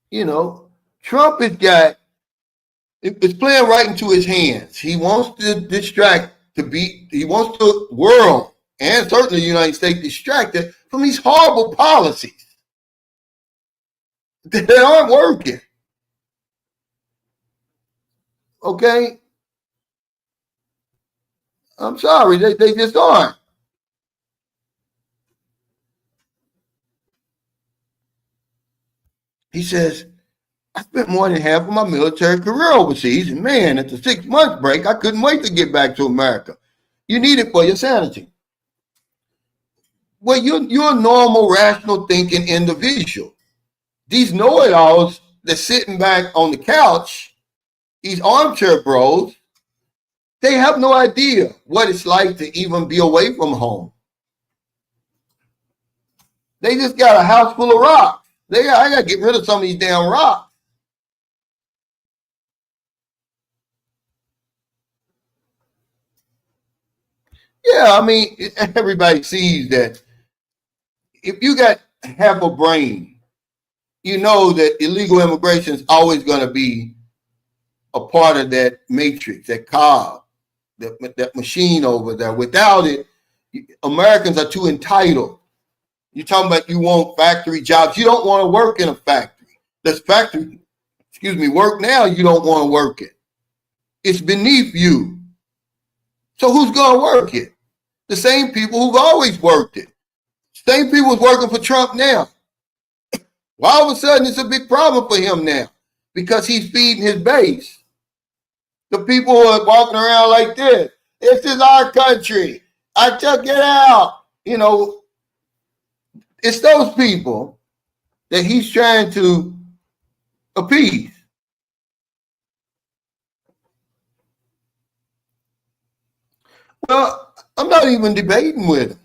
You know, Trump has got, it's playing right into his hands. He wants to distract, he wants the world and certainly the United States distracted from these horrible policies that aren't working. Okay? I'm sorry, they just aren't. He says, I spent more than half of my military career overseas, and man, at the 6-month break, I couldn't wait to get back to America. You need it for your sanity. Well, you're a normal, rational thinking individual. These know-it-alls that's sitting back on the couch, these armchair bros, they have no idea what it's like to even be away from home. They just got a house full of rocks. I got to get rid of some of these damn rocks. Yeah, I mean, everybody sees that if you got half a brain, you know that illegal immigration is always going to be a part of that matrix, that cog, that machine over there. Without it, Americans are too entitled. You're talking about you want factory jobs. You don't want to work in a factory. That's factory, work now, you don't want to work it. It's beneath you. So who's going to work it? The same people who've always worked it. Same people who's working for Trump now. Well, all of a sudden, it's a big problem for him now because he's feeding his base. The people who are walking around like this, this is our country. I took it out. You know, it's those people that he's trying to appease. Well, I'm not even debating with him.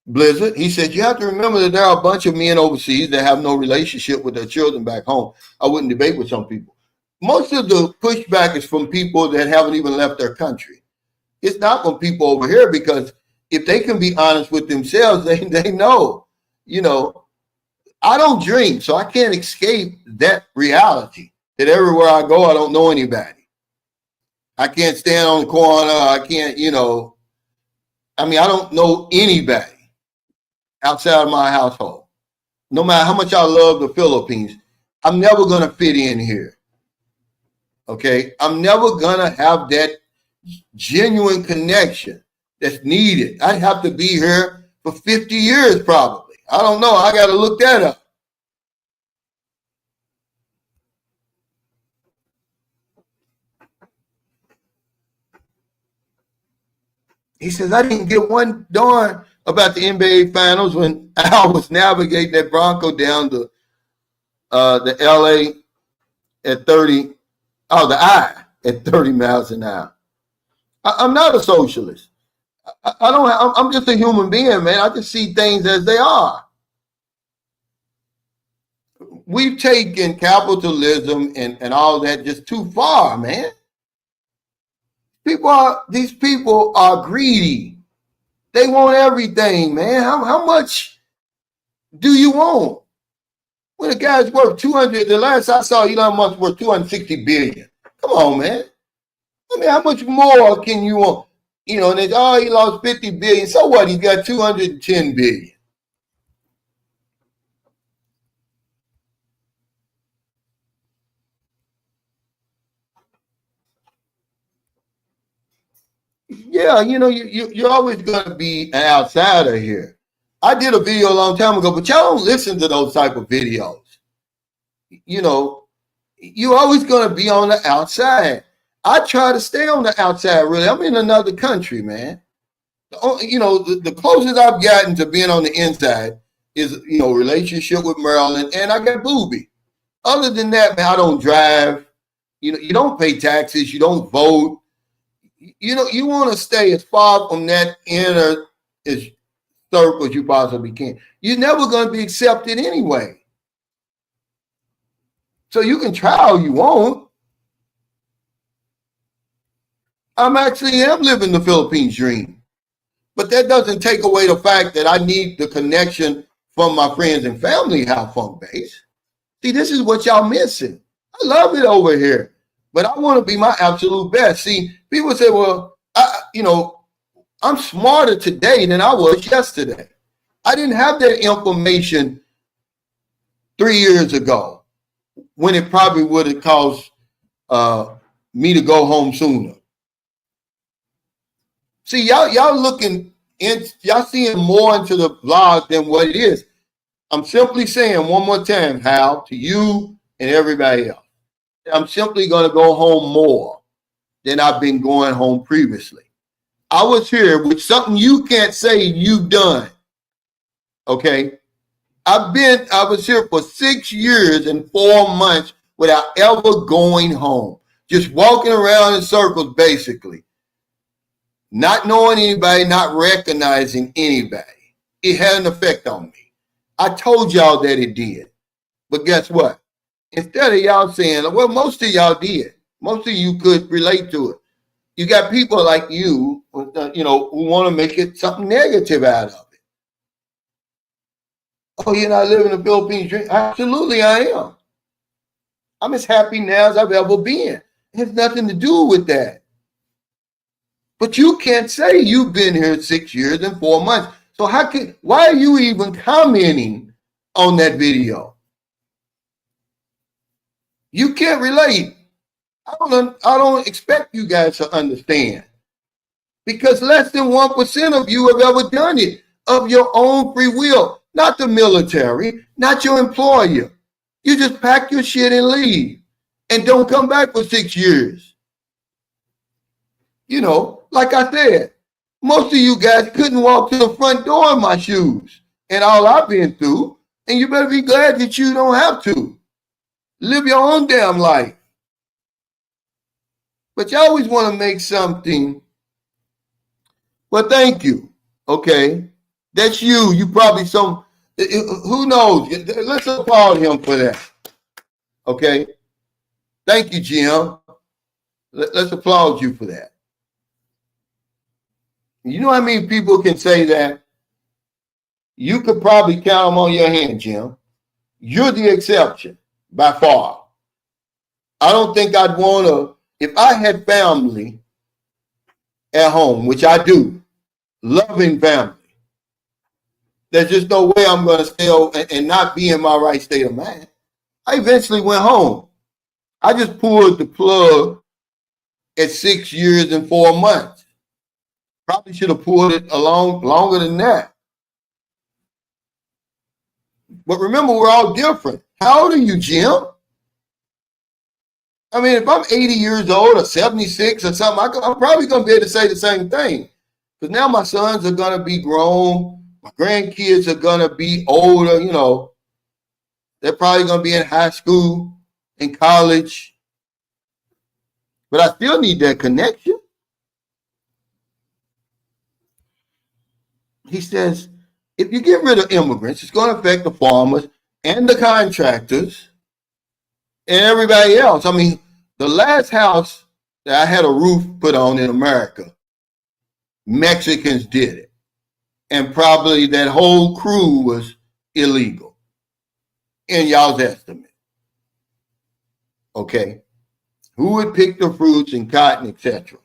Blizzard, he said, you have to remember that there are a bunch of men overseas that have no relationship with their children back home. I wouldn't debate with some people. Most of the pushback is from people that haven't even left their country. It's not from people over here because if they can be honest with themselves, they know, you know, I don't drink, so I can't escape that reality that everywhere I go, I don't know anybody. I can't stand on the corner. I can't, you know, I mean, I don't know anybody outside of my household. No matter how much I love the Philippines, I'm never going to fit in here. Okay? I'm never going to have that genuine connection that's needed. I'd have to be here for 50 years probably. I don't know. I got to look that up. He says, I didn't get one darn about the NBA Finals when Al was navigating that Bronco down to the LA at 30, the I at 30 miles an hour. I'm not a socialist. I don't. I'm just a human being, man. I just see things as they are. We've taken capitalism and all that just too far, man. These people are greedy. They want everything, man. How much do you want? When a guy's worth 200, the last I saw Elon Musk worth 260 billion. Come on, man. I mean, how much more can you want? You know, and it's, oh, he lost 50 billion. So what? He got 210 billion. Yeah, you know, you're always going to be an outsider here. I did a video a long time ago, but y'all don't listen to those type of videos. You know, you're always going to be on the outside. I try to stay on the outside, really. I'm in another country, man. You know, the closest I've gotten to being on the inside is, you know, relationship with Maryland, and I got Booby. Other than that, man, I don't drive. You know, you don't pay taxes. You don't vote. You know, you want to stay as far from that inner circle as you possibly can. You're never going to be accepted anyway. So you can try all you want. I'm living the Philippines dream. But that doesn't take away the fact that I need the connection from my friends and family how funk base. See, this is what y'all missing. I love it over here, but I want to be my absolute best. See, people say, well, I'm smarter today than I was yesterday. I didn't have that information 3 years ago when it probably would have caused me to go home sooner. See, y'all looking in, y'all seeing more into the vlog than what it is. I'm simply saying one more time, Hal, to you and everybody else, I'm simply going to go home more than I've been going home previously. I was here with something you can't say you've done. Okay. I was here for 6 years and 4 months without ever going home. Just walking around in circles, basically. Not knowing anybody, not recognizing anybody. It had an effect on me. I told y'all that it did. But guess what? Instead of y'all saying, well, most of y'all did. Most of you could relate to it. You got people like you, you know, who want to make it something negative out of it. Oh, you're not living in the Philippines dream? Absolutely, I am. I'm as happy now as I've ever been. It has nothing to do with that. But you can't say you've been here 6 years and 4 months. So why are you even commenting on that video? You can't relate. I don't expect you guys to understand. Because less than 1% of you have ever done it of your own free will. Not the military, not your employer. You just pack your shit and leave. And don't come back for 6 years. You know, like I said, most of you guys couldn't walk to the front door in my shoes and all I've been through. And you better be glad that you don't have to. Live your own damn life. But you always want to make something. Well, thank you. Okay. That's you. You probably who knows? Let's applaud him for that. Okay. Thank you, Jim. Let's applaud you for that. You know how many people can say that? You could probably count them on your hand, Jim. You're the exception by far. I don't think I'd want to, if I had family at home, which I do, loving family, there's just no way I'm going to stay and not be in my right state of mind. I eventually went home. I just pulled the plug at 6 years and 4 months. Probably should have pulled it longer than that. But remember, we're all different. How old are you, Jim? I mean, if I'm 80 years old or 76 or something, I'm probably going to be able to say the same thing. Because now my sons are going to be grown. My grandkids are going to be older, you know. They're probably going to be in high school, in college. But I still need that connection. He says, if you get rid of immigrants, it's going to affect the farmers and the contractors and everybody else. I mean, the last house that I had a roof put on in America, Mexicans did it. And probably that whole crew was illegal in y'all's estimate. Okay. Who would pick the fruits and cotton, etc.?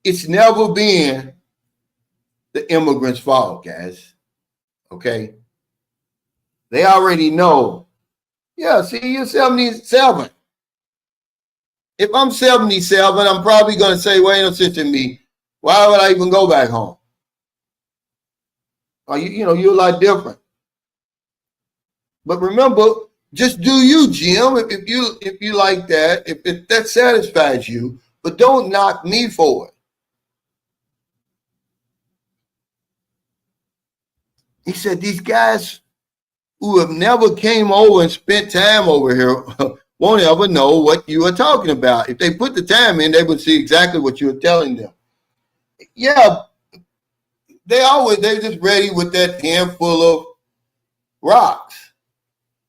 It's never been the immigrants' fault, guys. Okay. They already know. Yeah, see, you're 77. If I'm 77, I'm probably going to say, wait a second, me. Why would I even go back home? You're a lot different. But remember, just do you, Jim, if you like that, if that satisfies you, but don't knock me for it. He said, these guys who have never came over and spent time over here won't ever know what you are talking about. If they put the time in, they would see exactly what you were telling them. Yeah, they're just ready with that handful of rocks.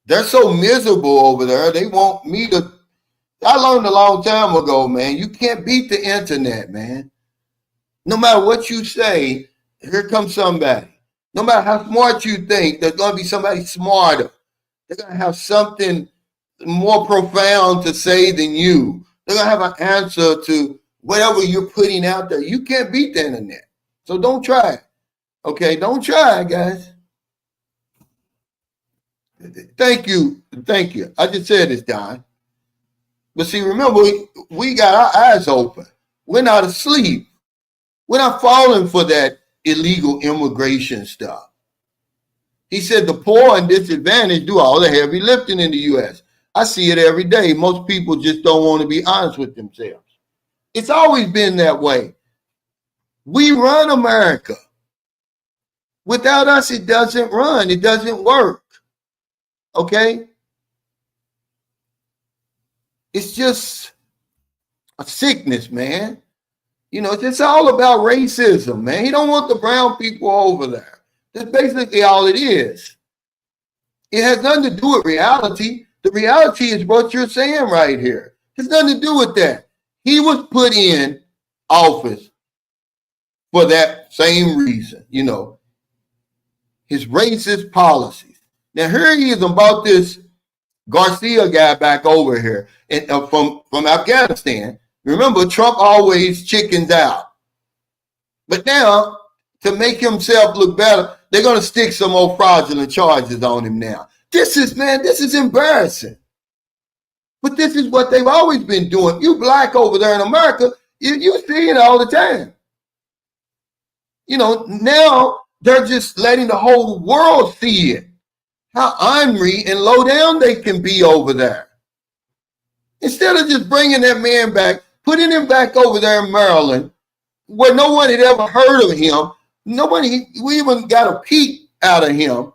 They're so miserable over there. They want me to. I learned a long time ago, man, you can't beat the internet, man. No matter what you say, here comes somebody. No matter how smart you think, there's going to be somebody smarter. They're going to have something more profound to say than you. They're going to have an answer to whatever you're putting out there. You can't beat the internet. So don't try it. Okay, don't try it, guys. Thank you. I just said this, Don. But see, remember, we got our eyes open. We're not asleep. We're not falling for that illegal immigration stuff. He said the poor and disadvantaged do all the heavy lifting in the U.S. I see it every day. Most people just don't want to be honest with themselves. It's always been that way. We run America. Without us, it doesn't run. It doesn't work. Okay? It's just a sickness, man. It's all about racism, man. He don't want the brown people over there. That's basically all it is. It has nothing to do with reality. The reality is what you're saying right here. It has nothing to do with that. He was put in office for that same reason, his racist policies. Now, here he is about this Garcia guy back over here and from Afghanistan. Remember, Trump always chickens out. But now, to make himself look better, they're going to stick some more fraudulent charges on him now. This is embarrassing. But this is what they've always been doing. You black over there in America, you see it all the time. Now they're just letting the whole world see it. How ornery and low down they can be over there. Instead of just bringing that man back, putting him back over there in Maryland, where no one had ever heard of him, we even got a peek out of him.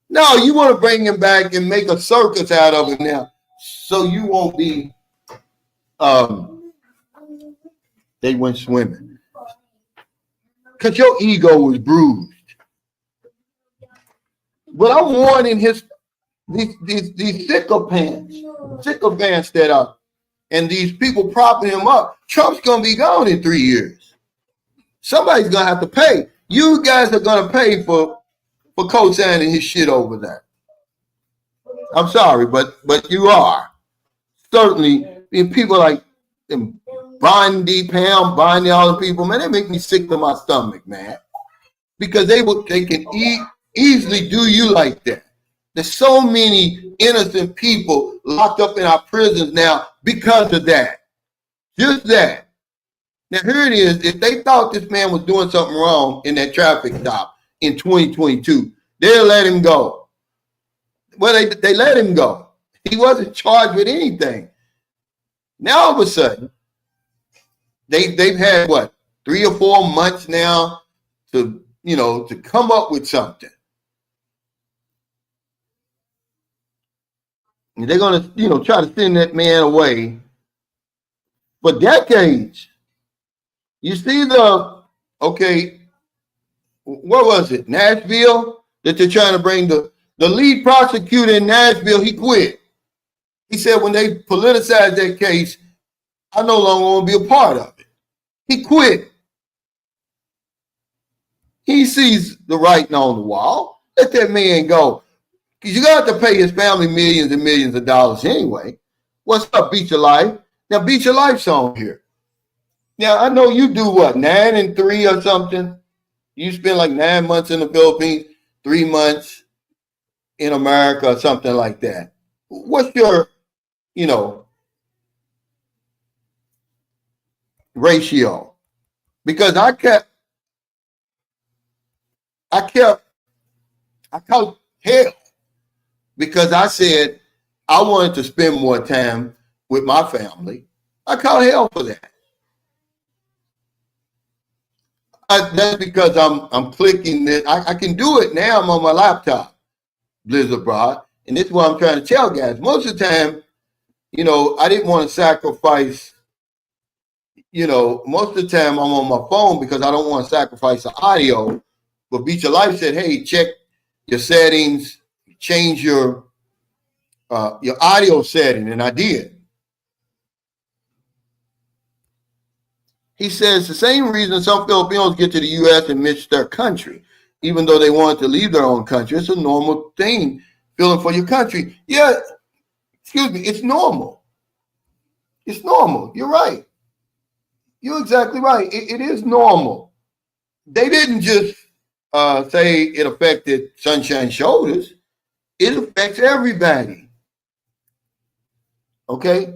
No, you want to bring him back and make a circus out of him now, so you won't be, they went swimming. Because your ego was bruised. But I'm warning these sycophants that are, and these people propping him up, Trump's going to be gone in 3 years. Somebody's going to have to pay. You guys are going to pay for co-signing his shit over there. I'm sorry, but you are. Certainly, people like them Bondi, Pam, Bondi, all the people, man, they make me sick to my stomach, man. Because they can easily do you like that. There's so many innocent people locked up in our prisons now because of that. Just that. Now, here it is. If they thought this man was doing something wrong in that traffic stop in 2022, they'll let him go. Well, they let him go. He wasn't charged with anything. Now, all of a sudden, they've had, 3 or 4 months now to, to come up with something. And they're going to, try to send that man away for decades. You see okay, what was it? Nashville that they're trying to bring the lead prosecutor in Nashville, he quit. He said when they politicized that case, I no longer want to be a part of it. He quit. He sees the writing on the wall. Let that man go. Because you got to pay his family millions and millions of dollars anyway. What's up, Beach of Life? Now, Beach of Life's on here. Now, I know you do what, 9 and 3 or something? You spend like 9 months in the Philippines, 3 months in America or something like that. What's your, ratio? Because I caught hell because I said I wanted to spend more time with my family. I caught hell for that. That's because I'm clicking this. I can do it now. I'm on my laptop, Blizzard Broad. And this is what I'm trying to tell guys. Most of the time, I didn't want to sacrifice, most of the time I'm on my phone because I don't want to sacrifice the audio. But Beach of Life said, hey, check your settings, change your audio setting. And I did. He says the same reason some Filipinos get to the U.S. and miss their country, even though they wanted to leave their own country. It's a normal thing, feeling for your country. Yeah, excuse me, it's normal. It's normal. You're right. You're exactly right. It is normal. They didn't just say it affected Sunshine Shoulders. It affects everybody. Okay?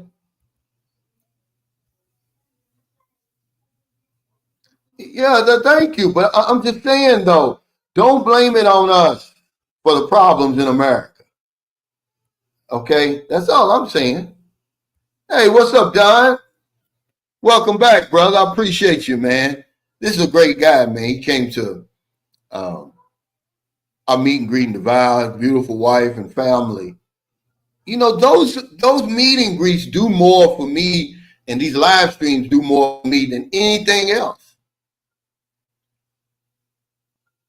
Yeah, thank you. But I'm just saying, though, don't blame it on us for the problems in America. Okay? That's all I'm saying. Hey, what's up, Don? Welcome back, brother. I appreciate you, man. This is a great guy, man. He came to our meet and greet in Duval, his beautiful wife and family. Those meet and greets do more for me, and these live streams do more for me than anything else.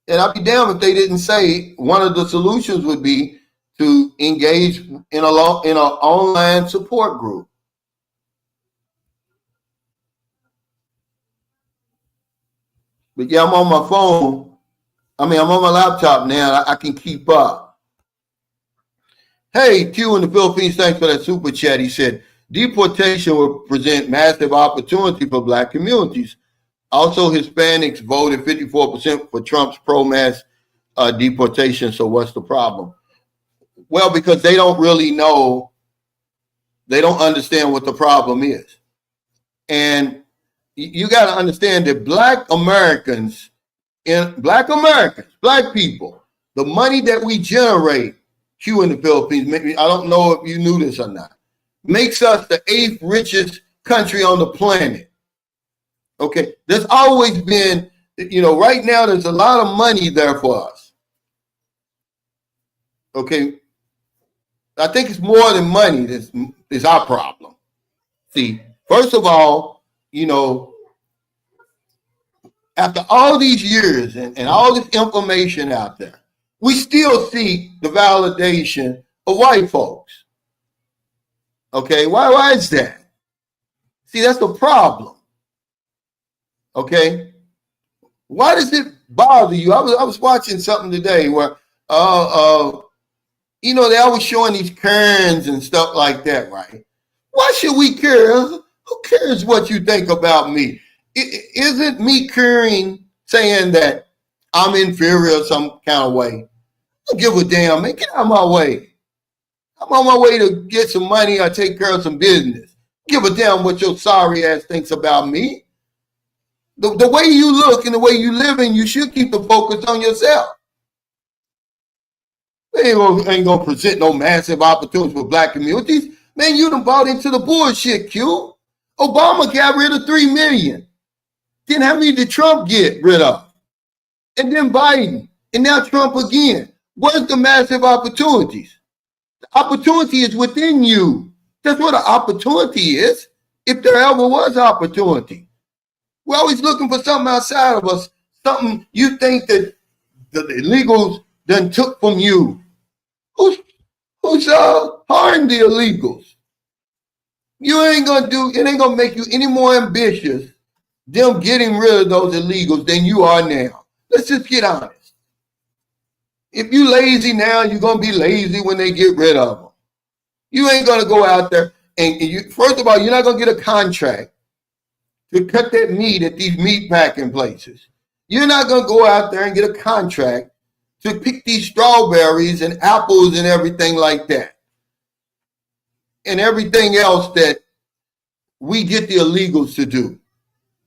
And I'd be damned if they didn't say one of the solutions would be to engage in an online support group. But yeah, I'm on my phone. I'm on my laptop now. I can keep up. Hey, Q in the Philippines, thanks for that super chat. He said, deportation will present massive opportunity for Black communities. Also, Hispanics voted 54% for Trump's pro-mass deportation. So what's the problem? Well, because they don't really know. They don't understand what the problem is. And you got to understand that Black people, the money that we generate, Q in the Philippines, I don't know if you knew this or not, makes us the 8th richest country on the planet. Okay, there's always been, right now there's a lot of money there for us. Okay, I think it's more than money that is our problem. See, first of all, after all these years and all this information out there, we still see the validation of white folks. Okay, why is that? See, that's the problem. Okay, why does it bother you? I was watching something today where, they always showing these Karens and stuff like that, right? Why should we care? Who cares what you think about me? Isn't me caring saying that I'm inferior some kind of way? I don't give a damn, man. Get out of my way. I'm on my way to get some money or take care of some business. Give a damn what your sorry ass thinks about me. The way you look and the way you live, and you should keep the focus on yourself. They ain't gonna present no massive opportunities for Black communities. Man, you done bought into the bullshit, Q. Obama got rid of 3 million. Then how many did Trump get rid of? And then Biden, and now Trump again. Where's the massive opportunities? The opportunity is within you. That's what an opportunity is, if there ever was opportunity. We're always looking for something outside of us, something you think that the illegals done took from you. Who's harmed the illegals? You ain't gonna do, it ain't gonna make you any more ambitious, them getting rid of those illegals, than you are now. Let's just get honest. If you lazy now, you're gonna be lazy when they get rid of them. You ain't gonna go out there and you, first of all, you're not gonna get a contract to cut that meat at these meat packing places. You're not gonna go out there and get a contract to pick these strawberries and apples and everything like that. And everything else that we get the illegals to do,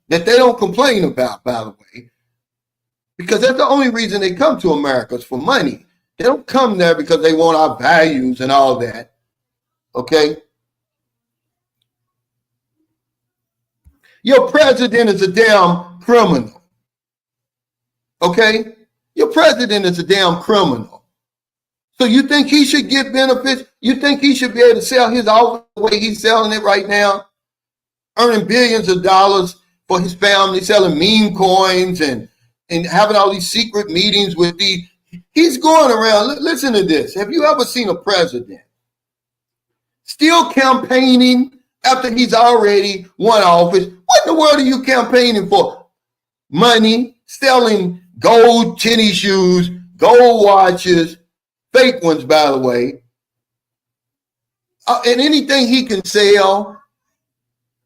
that they don't complain about, by the way, because that's the only reason they come to America, is for money. They don't come there because they want our values and all that, okay? Your president is a damn criminal, okay? Your president is a damn criminal. So you think he should get benefits? You think he should be able to sell his office the way he's selling it right now? Earning billions of dollars for his family, selling meme coins and having all these secret meetings with he's going around. Listen to this. Have you ever seen a president still campaigning after he's already won office? What in the world are you campaigning for? Money, selling gold tennis shoes, gold watches, fake ones, by the way, and anything he can sell,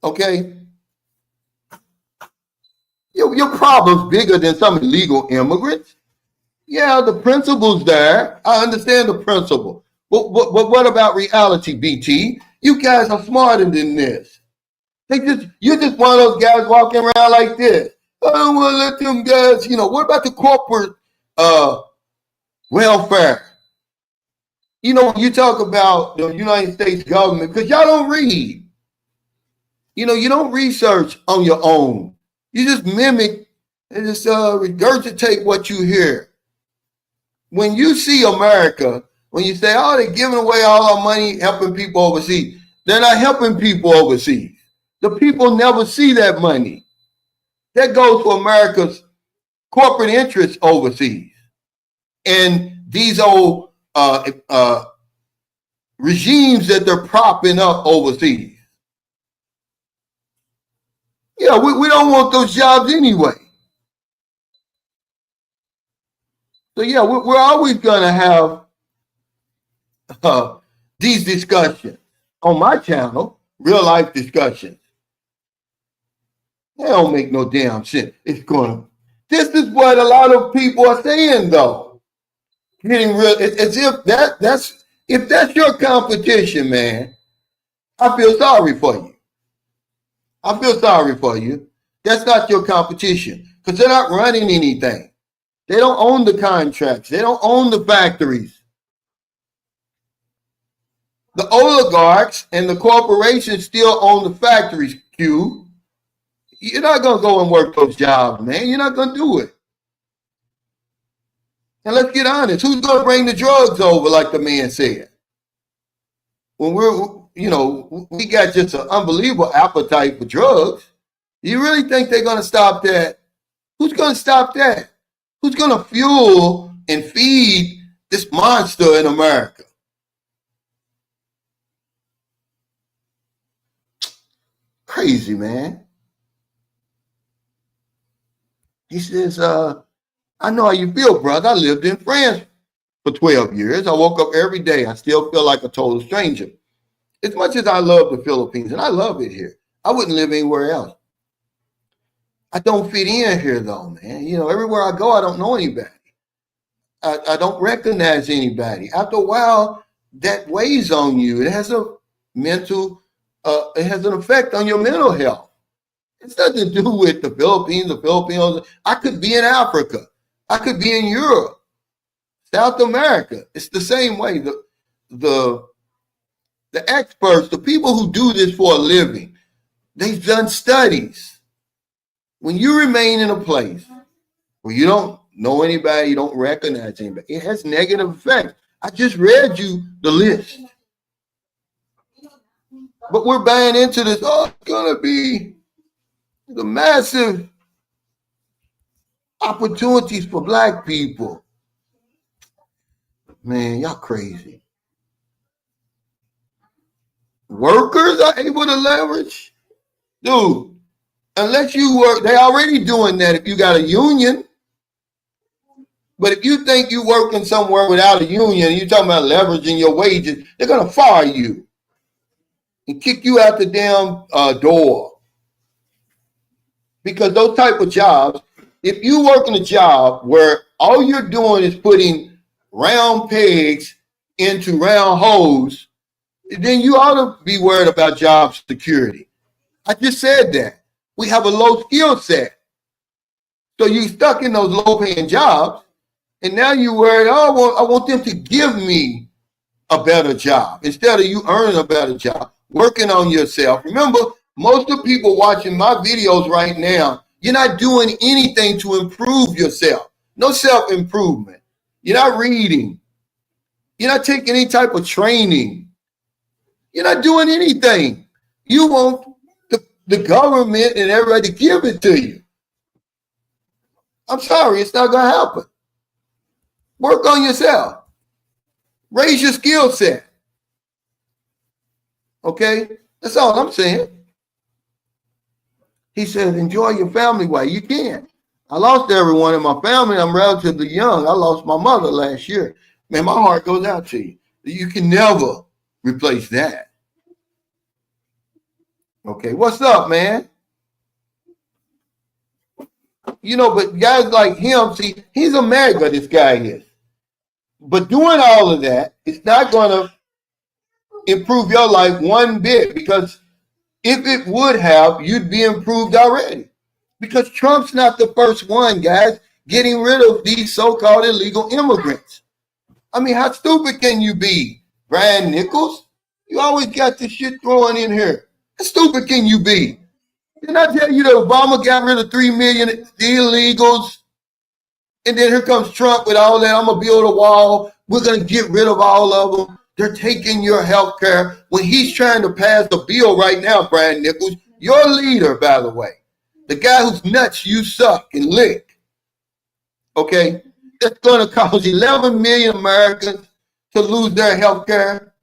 okay? Your problem's bigger than some illegal immigrants. Yeah, the principle's there. I understand the principle. But what about reality, BT? You guys are smarter than this. You're just one of those guys walking around like this. I don't want to let them guys, what about the corporate welfare? When you talk about the United States government, because y'all don't read. You don't research on your own. You just mimic and just regurgitate what you hear. When you see America, when you say, oh, they're giving away all our money, helping people overseas, they're not helping people overseas. The people never see that money. That goes for America's corporate interests overseas. And these old regimes that they're propping up overseas. Yeah, we don't want those jobs anyway. So yeah, we're always going to have these discussions on my channel, real life discussions. They don't make no damn sense. This is what a lot of people are saying, though. Getting real, as if if that's your competition, man. I feel sorry for you. I feel sorry for you. That's not your competition, because they're not running anything. They don't own the contracts. They don't own the factories. The oligarchs and the corporations still own the factories, Q. You're not going to go and work those jobs, man. You're not going to do it. And let's get honest. Who's going to bring the drugs over, like the man said? When we got just an unbelievable appetite for drugs. You really think they're going to stop that? Who's going to stop that? Who's going to fuel and feed this monster in America? Crazy, man. He says, I know how you feel, brother. I lived in France for 12 years. I woke up every day. I still feel like a total stranger. As much as I love the Philippines, and I love it here, I wouldn't live anywhere else. I don't fit in here, though, man. Everywhere I go, I don't know anybody. I don't recognize anybody. After a while, that weighs on you. It has it has an effect on your mental health. It's nothing to do with the Philippines, the Filipinos. I could be in Africa. I could be in Europe, South America. It's the same way. The experts, the people who do this for a living, they've done studies. When you remain in a place where you don't know anybody, you don't recognize anybody, it has negative effects. I just read you the list. But we're buying into this, oh, it's going to be the massive opportunities for black people. Man, y'all crazy. Workers are able to leverage? Dude, unless you work, they're already doing that if you got a union. But if you think you're working somewhere without a union, you're talking about leveraging your wages, they're going to fire you and kick you out the damn door. Because those type of jobs, if you work in a job where all you're doing is putting round pegs into round holes, then you ought to be worried about job security. I just said that. We have a low skill set. So you're stuck in those low paying jobs. And now you're worried, oh, I want them to give me a better job instead of you earning a better job, working on yourself. Remember, most of the people watching my videos right now, you're not doing anything to improve yourself. No self-improvement. You're not reading. You're not taking any type of training. You're not doing anything. You want the government and everybody to give it to you. I'm sorry, it's not going to happen. Work on yourself. Raise your skill set. Okay? That's all I'm saying. He said, enjoy your family while you can. I lost everyone in my family. I'm relatively young. I lost my mother last year. Man, my heart goes out to you. You can never replace that. Okay, what's up, man? You know, but guys like him, see, he's America, this guy is. But doing all of that, it's not going to improve your life one bit, because if it would have, you'd be improved already. Because Trump's not the first one, guys, getting rid of these so-called illegal immigrants. I mean, how stupid can you be, Brian Nichols? You always got this shit thrown in here. How stupid can you be? Didn't I tell you that Obama got rid of 3 million illegals? And then here comes Trump with all that. I'm going to build a wall. We're going to get rid of all of them. They're taking your health care. When he's trying to pass the bill right now, Brian Nichols, your leader, by the way, the guy whose nuts you suck and lick, okay, that's going to cause 11 million Americans to lose their health care.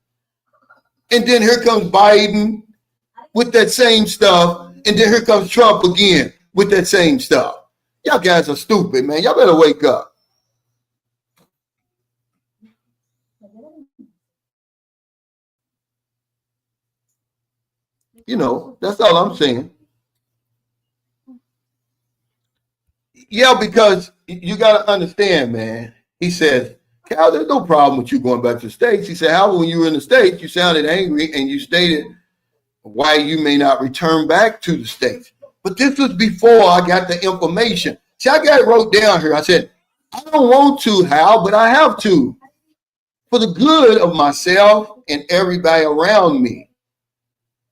And then here comes Biden with that same stuff. And then here comes Trump again with that same stuff. Y'all guys are stupid, man. Y'all better wake up. You know, that's all I'm saying. Yeah, because you got to understand, man. He says, Cal, there's no problem with you going back to the States. He said, however, when you were in the States, you sounded angry and you stated why you may not return back to the States. But this was before I got the information. See, I got it wrote down here. I said, I don't want to, Hal, but I have to, for the good of myself and everybody around me.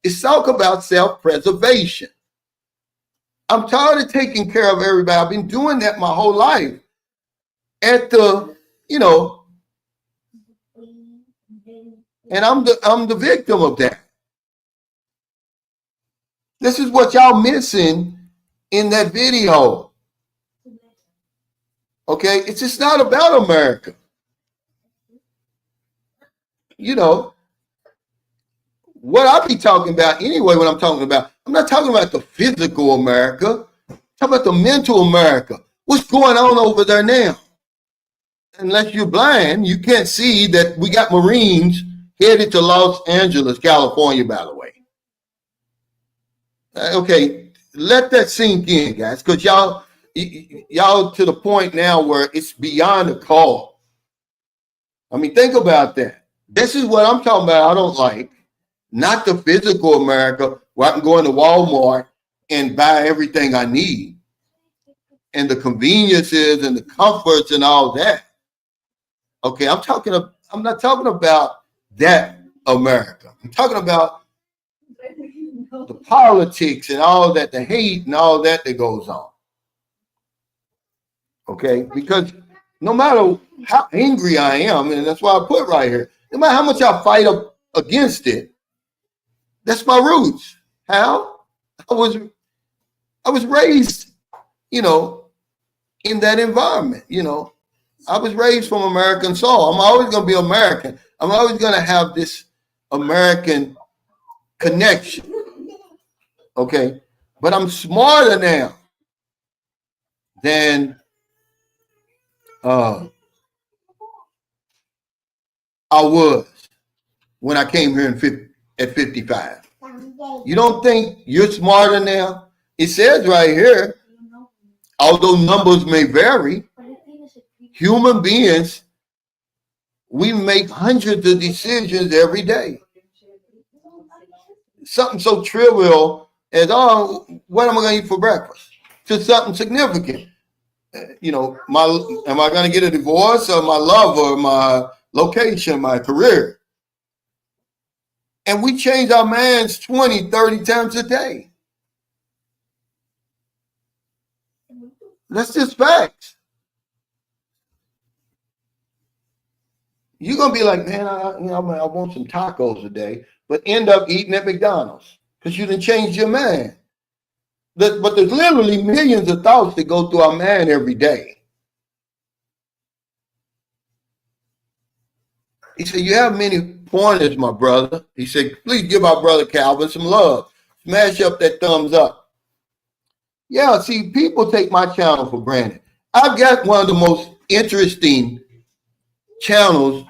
It's talk about self-preservation. I'm tired of taking care of everybody. I've been doing that my whole life. At the, you know, and I'm the victim of that. This is what y'all missing in that video. Okay, it's just not about America. You know, what I be talking about anyway, when I'm talking about, I'm not talking about the physical America. I'm talking about the mental America. What's going on over there now? Unless you're blind, you can't see that we got Marines headed to Los Angeles, California, by the way. Okay, let that sink in, guys, because y'all to the point now where it's beyond a call. I mean, think about that. This is what I'm talking about. I don't like, not the physical America where I can go into Walmart and buy everything I need and the conveniences and the comforts and all that. Okay, I'm not talking about that America. I'm talking about the politics and all that, the hate and all that goes on. Okay, because no matter how angry I am, and that's why I put right here, no matter how much I fight up against it, that's my roots. How? I was raised, you know, in that environment, you know. I was raised from American soul. I'm always going to be American. I'm always going to have this American connection. Okay. But I'm smarter now than I was when I came here at 55. You don't think you're smarter now? It says right here, although numbers may vary, human beings, we make hundreds of decisions every day. Something so trivial as, oh, what am I going to eat for breakfast? To something significant. You know, am I going to get a divorce, or my lover, my location, my career? And we change our minds 20, 30 times a day. That's just facts. You're going to be like, man, I want some tacos today, but end up eating at McDonald's because you didn't change your mind. But there's literally millions of thoughts that go through our mind every day. He said, you have many pointers, my brother. He said, please give our brother Calvin some love. Smash up that thumbs up. Yeah, see, people take my channel for granted. I've got one of the most interesting channels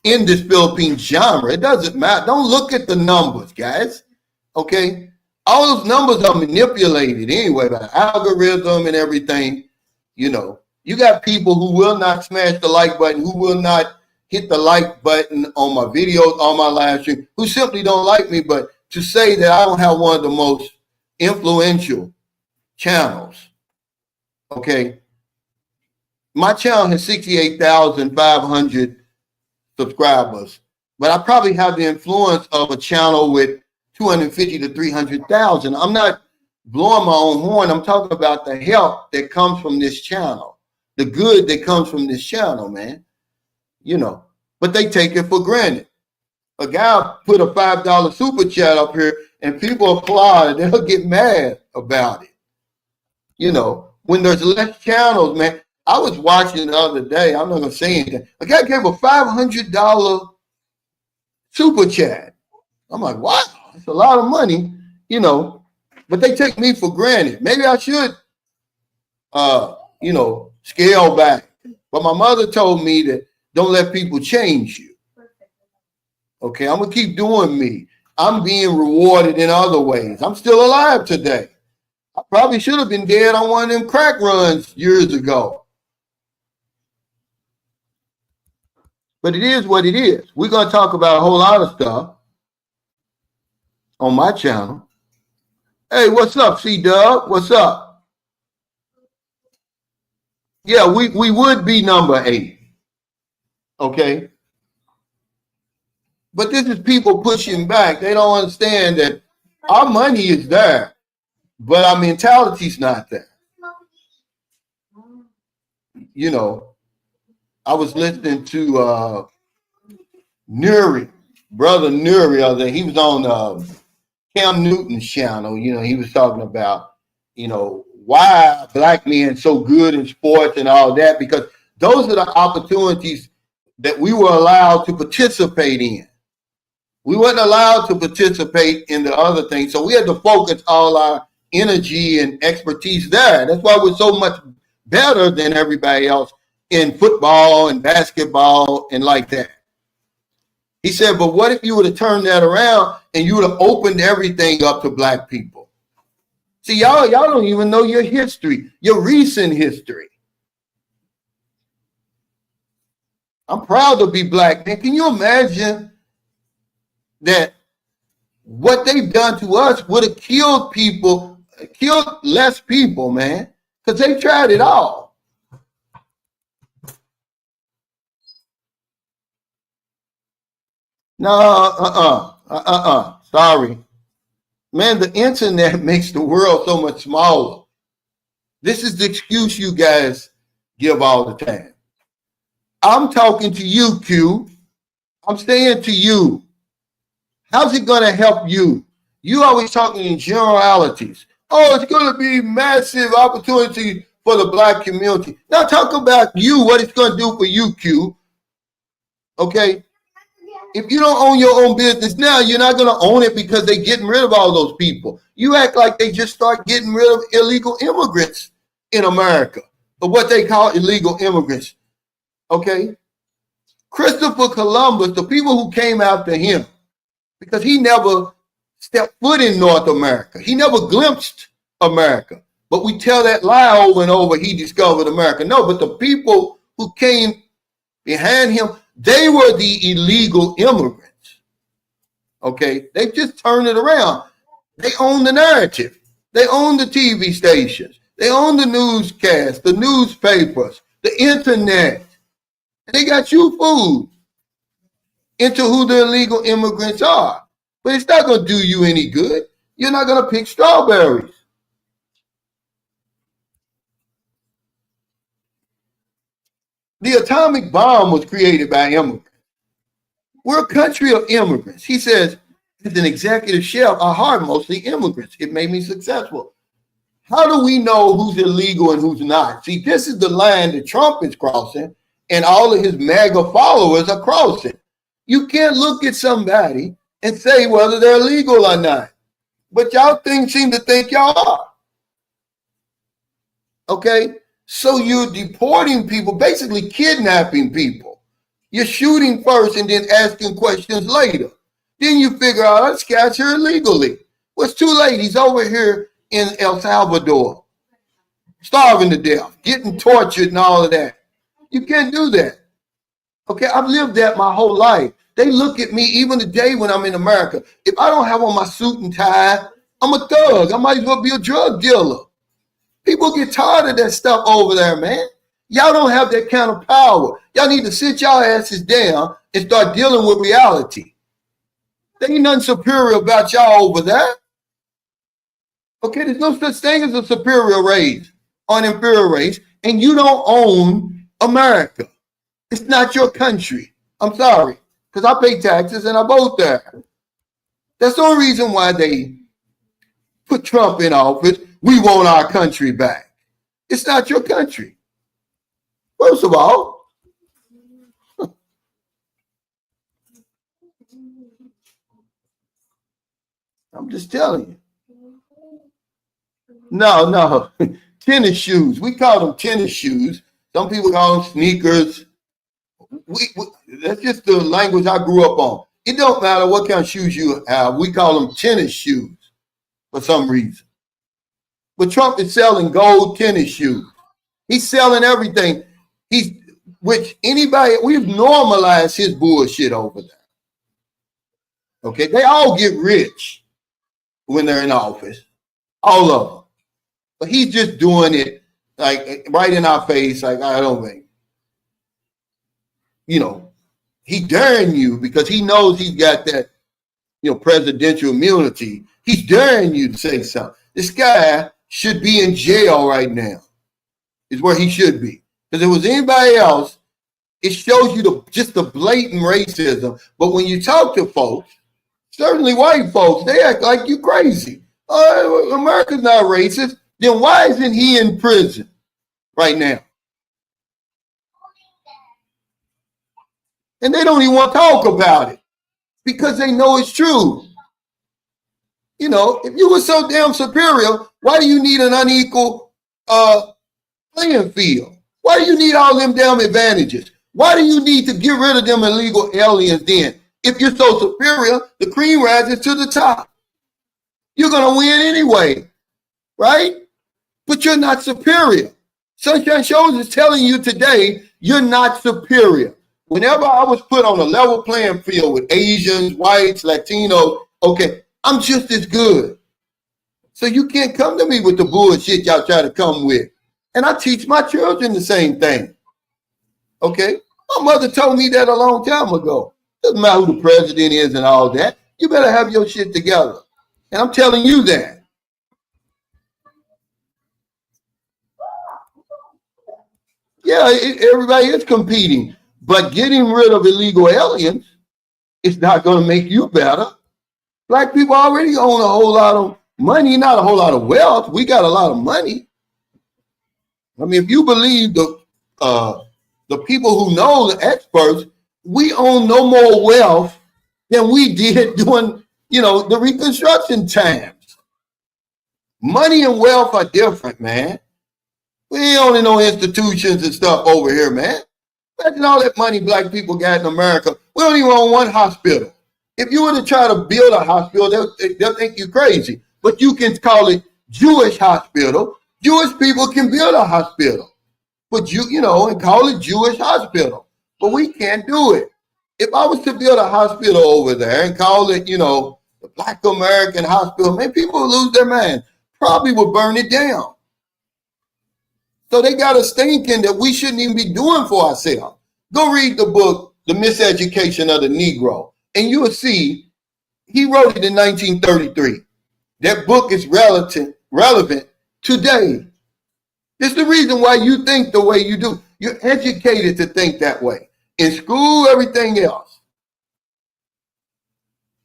in this Philippine genre. It doesn't matter. Don't look at the numbers, guys. Okay? All those numbers are manipulated anyway by the algorithm and everything. You know, you got people who will not smash the like button, who will not hit the like button on my videos, on my live stream, who simply don't like me. But to say that I don't have one of the most influential channels, okay? My channel has 68,500 subscribers, but I probably have the influence of a channel with 250 to 300,000. I'm not blowing my own horn. I'm talking about the help that comes from this channel, the good that comes from this channel, man. You know, but they take it for granted. A guy put a $5 super chat up here and people applaud, they'll get mad about it. You know, when there's less channels, man. I was watching the other day, I'm not going to say anything. A guy gave a $500 super chat. I'm like, wow, that's a lot of money, you know, but they take me for granted. Maybe I should, you know, scale back. But my mother told me that don't let people change you. Okay, I'm going to keep doing me. I'm being rewarded in other ways. I'm still alive today. I probably should have been dead on one of them crack runs years ago. But it is what it is. We're going to talk about a whole lot of stuff on my channel. Hey, what's up, C-Dub? What's up? Yeah, we would be number 8. Okay? But this is people pushing back. They don't understand that our money is there, but our mentality's not there. You know, I was listening to Nuri, brother Nuri. He was on Cam Newton's channel. You know, he was talking about, you know, why black men so good in sports and all that, because those are the opportunities that we were allowed to participate in. We weren't allowed to participate in the other things. So we had to focus all our energy and expertise there. That's why we're so much better than everybody else in football and basketball and like that. He said, but what if you would have turned that around and you would have opened everything up to black people? See, y'all don't even know your history, your recent history. I'm proud to be black. And can you imagine that what they've done to us would have killed people, killed less people, man, because they tried it all. No, sorry. Man, the internet makes the world so much smaller. This is the excuse you guys give all the time. I'm talking to you, Q. I'm saying to you, how's it going to help you? You always talking in generalities. Oh, it's going to be massive opportunity for the black community. Now talk about you, what it's going to do for you, Q. Okay? If you don't own your own business now, you're not going to own it because they're getting rid of all those people. You act like they just start getting rid of illegal immigrants in America, or what they call illegal immigrants. Okay? Christopher Columbus, the people who came after him, because he never stepped foot in North America. He never glimpsed America. But we tell that lie over and over, he discovered America. No, but the people who came behind him, they were the illegal immigrants. Okay? They just turned it around. They own the narrative. They own the TV stations. They own the newscasts, the newspapers, the internet. And they got you fooled into who the illegal immigrants are. But it's not going to do you any good. You're not going to pick strawberries. The atomic bomb was created by immigrants. We're a country of immigrants. He says, as an executive chef, I hired mostly immigrants. It made me successful. How do we know who's illegal and who's not? See, this is the line that Trump is crossing and all of his MAGA followers are crossing. You can't look at somebody and say whether they're legal or not. But y'all seem to think y'all are. Okay? So you're deporting people, basically kidnapping people. You're shooting first and then asking questions later. Then you figure out this guy's here illegally. Well, it's too late. He's over here in El Salvador, starving to death, getting tortured and all of that. You can't do that. Okay, I've lived that my whole life. They look at me even today when I'm in America. If I don't have on my suit and tie, I'm a thug. I might as well be a drug dealer. People get tired of that stuff over there, man. Y'all don't have that kind of power. Y'all need to sit y'all asses down and start dealing with reality. There ain't nothing superior about y'all over there. Okay, there's no such thing as a superior race or an inferior race, and you don't own America. It's not your country. I'm sorry, because I pay taxes and I vote there. That's the only reason why they put Trump in office. We want our country back. It's not your country. First of all, I'm just telling you. No. Tennis shoes. We call them tennis shoes. Some people call them sneakers. That's just the language I grew up on. It don't matter what kind of shoes you have. We call them tennis shoes for some reason. But Trump is selling gold tennis shoes. He's selling everything. We've normalized his bullshit over there. Okay, they all get rich when they're in office. All of them. But he's just doing it like right in our face, like I don't think. He daring you because he knows he's got that, presidential immunity. He's daring you to say something. This guy should be in jail right now, is where he should be. Because if it was anybody else, it shows you just the blatant racism. But when you talk to folks, certainly white folks, they act like you crazy. America's not racist. Then why isn't he in prison right now? And they don't even want to talk about it because they know it's true. If you were so damn superior, why do you need an unequal playing field? Why do you need all them damn advantages? Why do you need to get rid of them illegal aliens then? If you're so superior, the cream rises to the top. You're going to win anyway, right? But you're not superior. Sunshine Shows is telling you today, you're not superior. Whenever I was put on a level playing field with Asians, whites, Latinos, okay, I'm just as good. So you can't come to me with the bullshit y'all try to come with. And I teach my children the same thing. Okay? My mother told me that a long time ago. Doesn't matter who the president is and all that. You better have your shit together. And I'm telling you that. Yeah, everybody is competing, but getting rid of illegal aliens is not going to make you better. Black people already own a whole lot of money, not a whole lot of wealth. We got a lot of money. I mean, if you believe the people who know, the experts, we own no more wealth than we did during, the Reconstruction times. Money and wealth are different, man. We ain't owning no institutions and stuff over here, man. Imagine all that money black people got in America. We don't even own one hospital. If you were to try to build a hospital, they'll think you crazy. But you can call it Jewish hospital. Jewish people can build a hospital. But and call it Jewish hospital. But we can't do it. If I was to build a hospital over there and call it, the Black American Hospital, man, people would lose their mind. Probably would burn it down. So they got us thinking that we shouldn't even be doing for ourselves. Go read the book, The Miseducation of the Negro, and you will see he wrote it in 1933. That book is relevant today. It's the reason why you think the way you do. You're educated to think that way. In school, everything else.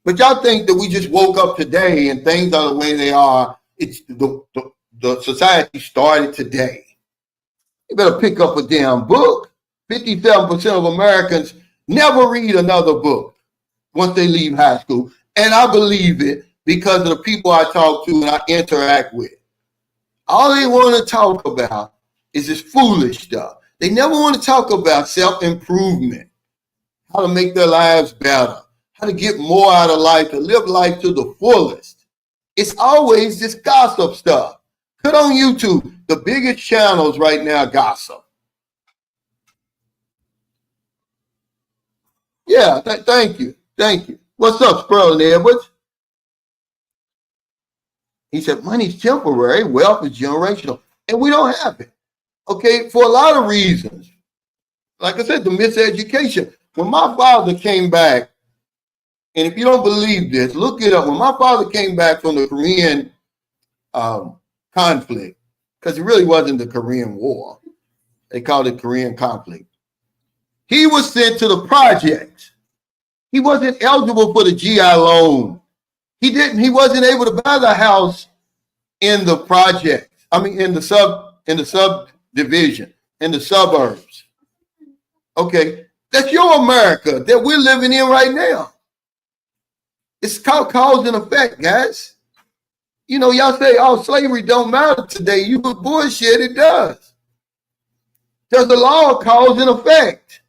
But y'all think that we just woke up today and things are the way they are. It's the society started today. You better pick up a damn book. 57% of Americans never read another book once they leave high school. And I believe it because of the people I talk to and I interact with. All they want to talk about is this foolish stuff. They never want to talk about self-improvement, how to make their lives better, how to get more out of life, to live life to the fullest. It's always this gossip stuff. Put on YouTube, the biggest channels right now gossip. Yeah, thank you. What's up, Sperling Edwards? He said, money's temporary, wealth is generational. And we don't have it. Okay, for a lot of reasons. Like I said, the miseducation. When my father came back, and if you don't believe this, look it up. When my father came back from the Korean conflict, because it really wasn't the Korean War. They called it Korean conflict. He was sent to the projects. He wasn't eligible for the GI loan. He wasn't able to buy the house in the projects. I mean, in the subdivision, in the suburbs. Okay, that's your America that we're living in right now. It's called cause and effect, guys. Y'all say, oh, slavery don't matter today. You bullshit, it does. Does the law cause and effect?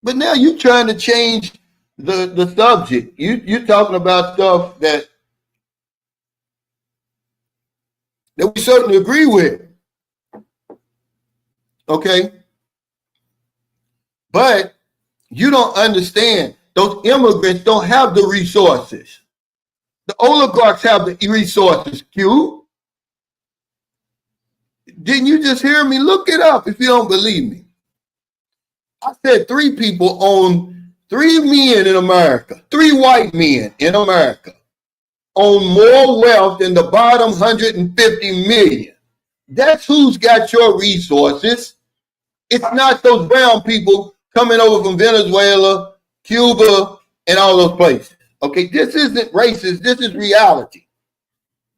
But now you're trying to change the subject. You're talking about stuff that we certainly agree with. Okay? But you don't understand. Those immigrants don't have the resources. The oligarchs have the resources, Q. Didn't you just hear me? Look it up if you don't believe me. I said 3 people own 3 men in America, 3 white men in America own more wealth than the bottom 150 million. That's who's got your resources. It's not those brown people coming over from Venezuela, Cuba, and all those places. Okay, this isn't racist. This is reality.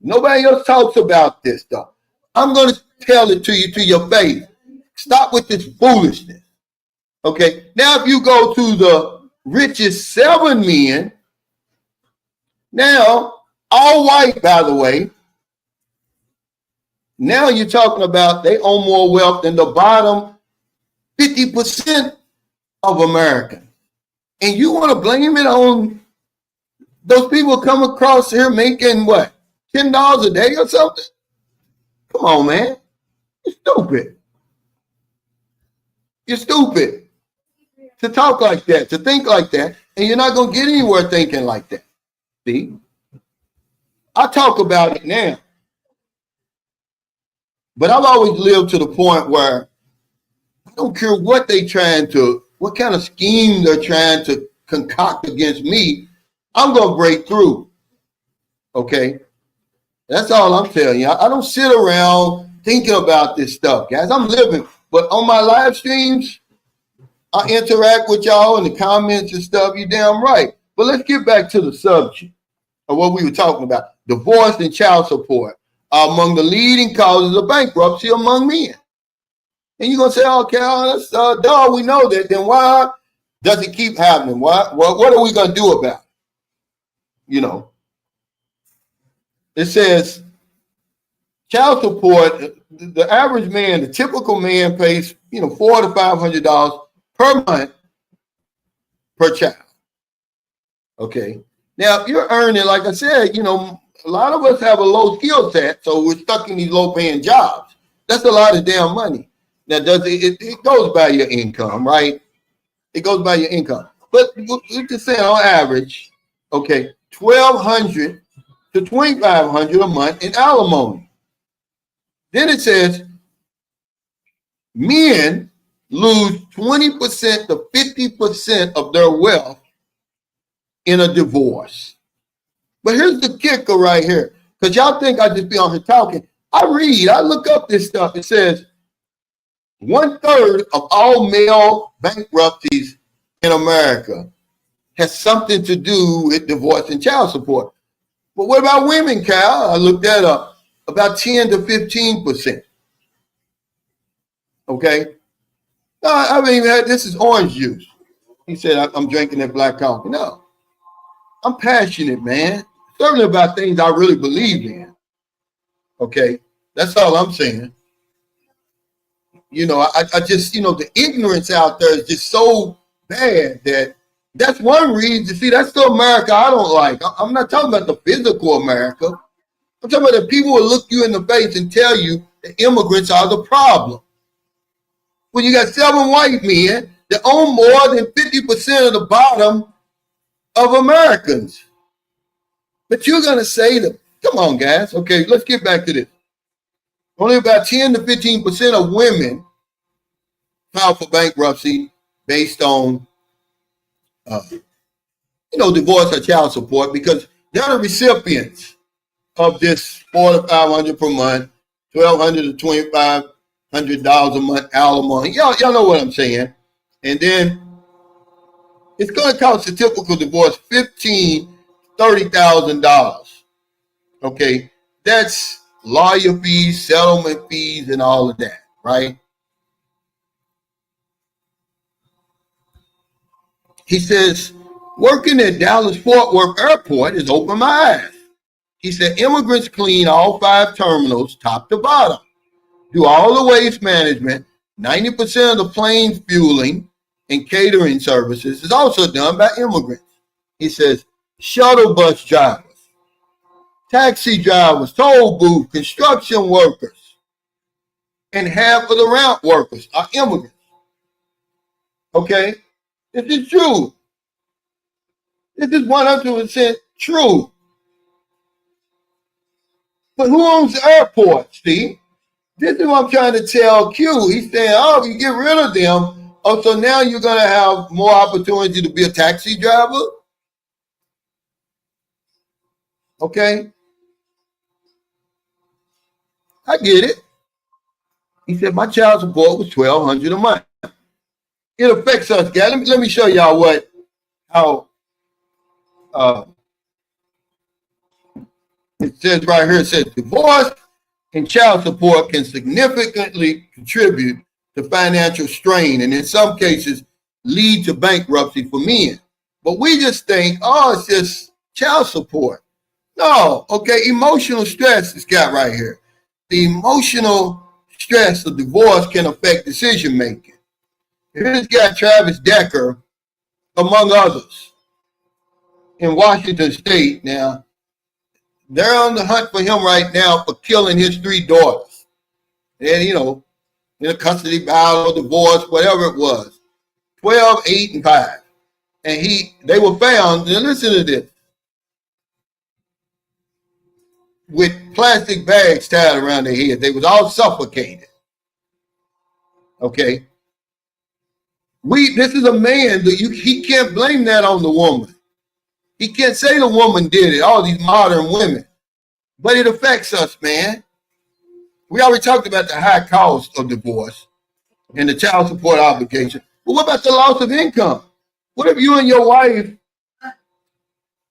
Nobody else talks about this stuff. I'm going to tell it to you to your face. Stop with this foolishness. Okay, now if you go to the richest 7 men, now, all white, by the way, now you're talking about they own more wealth than the bottom 50% of Americans. And you want to blame it on those people come across here making what, $10 a day or something? Come on, man. You're stupid. You're stupid to talk like that, to think like that, and you're not going to get anywhere thinking like that. See? I talk about it now. But I've always lived to the point where I don't care what they trying to, what kind of scheme they're trying to concoct against me, I'm going to break through. Okay? That's all I'm telling you. I don't sit around thinking about this stuff, guys. I'm living. But on my live streams, I interact with y'all in the comments and stuff. You're damn right. But let's get back to the subject of what we were talking about. Divorce and child support are among the leading causes of bankruptcy among men. And you're going to say, oh, Cal, that's duh, we know that. Then why does it keep happening? What are we going to do about it? You know, it says child support, the average man, the typical man pays, $400 to $500 per month per child. Okay. Now, if you're earning, like I said, a lot of us have a low skill set, so we're stuck in these low paying jobs. That's a lot of damn money. Now, it goes by your income, right? It goes by your income. But we're just saying on average, okay, $1,200 to $2,500 a month in alimony. Then it says men lose 20% to 50% of their wealth in a divorce. But here's the kicker right here, because y'all think I just be on here talking. I look up this stuff. It says 1/3 of all male bankruptcies in America has something to do with divorce and child support. But what about women, Cal? I looked that up. About 10 to 15%. Okay? I mean, this is orange juice. He said, I'm drinking that black coffee. No. I'm passionate, man. Certainly about things I really believe in. Okay? That's all I'm saying. I just, the ignorance out there is just so bad that's one reason. See, that's the America I don't like. I'm not talking about the physical America. I'm talking about that people will look you in the face and tell you that immigrants are the problem. When you got 7 white men that own more than 50% of the bottom of Americans. But you're going to say that, come on, guys. Okay, let's get back to this. Only about 10 to 15% of women file for bankruptcy based on, divorce or child support because they're the recipients of this $400 to $500 per month, $1,200 to $2,500 a month alimony. Y'all know what I'm saying. And then it's going to cost a typical divorce $15,000 to $30,000. Okay, that's lawyer fees, settlement fees, and all of that, right? He says, working at Dallas-Fort Worth Airport has opened my eyes. He said, immigrants clean all 5 terminals, top to bottom, do all the waste management, 90% of the plane fueling and catering services is also done by immigrants. He says, shuttle bus drivers, taxi drivers, toll booth, construction workers, and half of the ramp workers are immigrants. Okay? This is true. This is 100% true. But who owns the airport, Steve? This is what I'm trying to tell Q. He's saying, oh, if you get rid of them, oh, so now you're going to have more opportunity to be a taxi driver? Okay? I get it. He said, my child support was $1,200 a month. It affects us, guys. Let me show y'all how it says right here. It says divorce and child support can significantly contribute to financial strain and in some cases lead to bankruptcy for men. But we just think, oh, it's just child support. No, okay, emotional stress is got right here. The emotional stress of divorce can affect decision making. Here's this guy, Travis Decker, among others, in Washington State. Now, they're on the hunt for him right now for killing his 3 daughters. And, in a custody battle, divorce, whatever it was, 12, 8, and 5. And they were found, and listen to this, with plastic bags tied around their head. They was all suffocated. Okay? This is a man that he can't blame that on the woman. He can't say the woman did it, all these modern women. But it affects us, man. We already talked about the high cost of divorce and the child support obligation. But what about the loss of income? What if you and your wife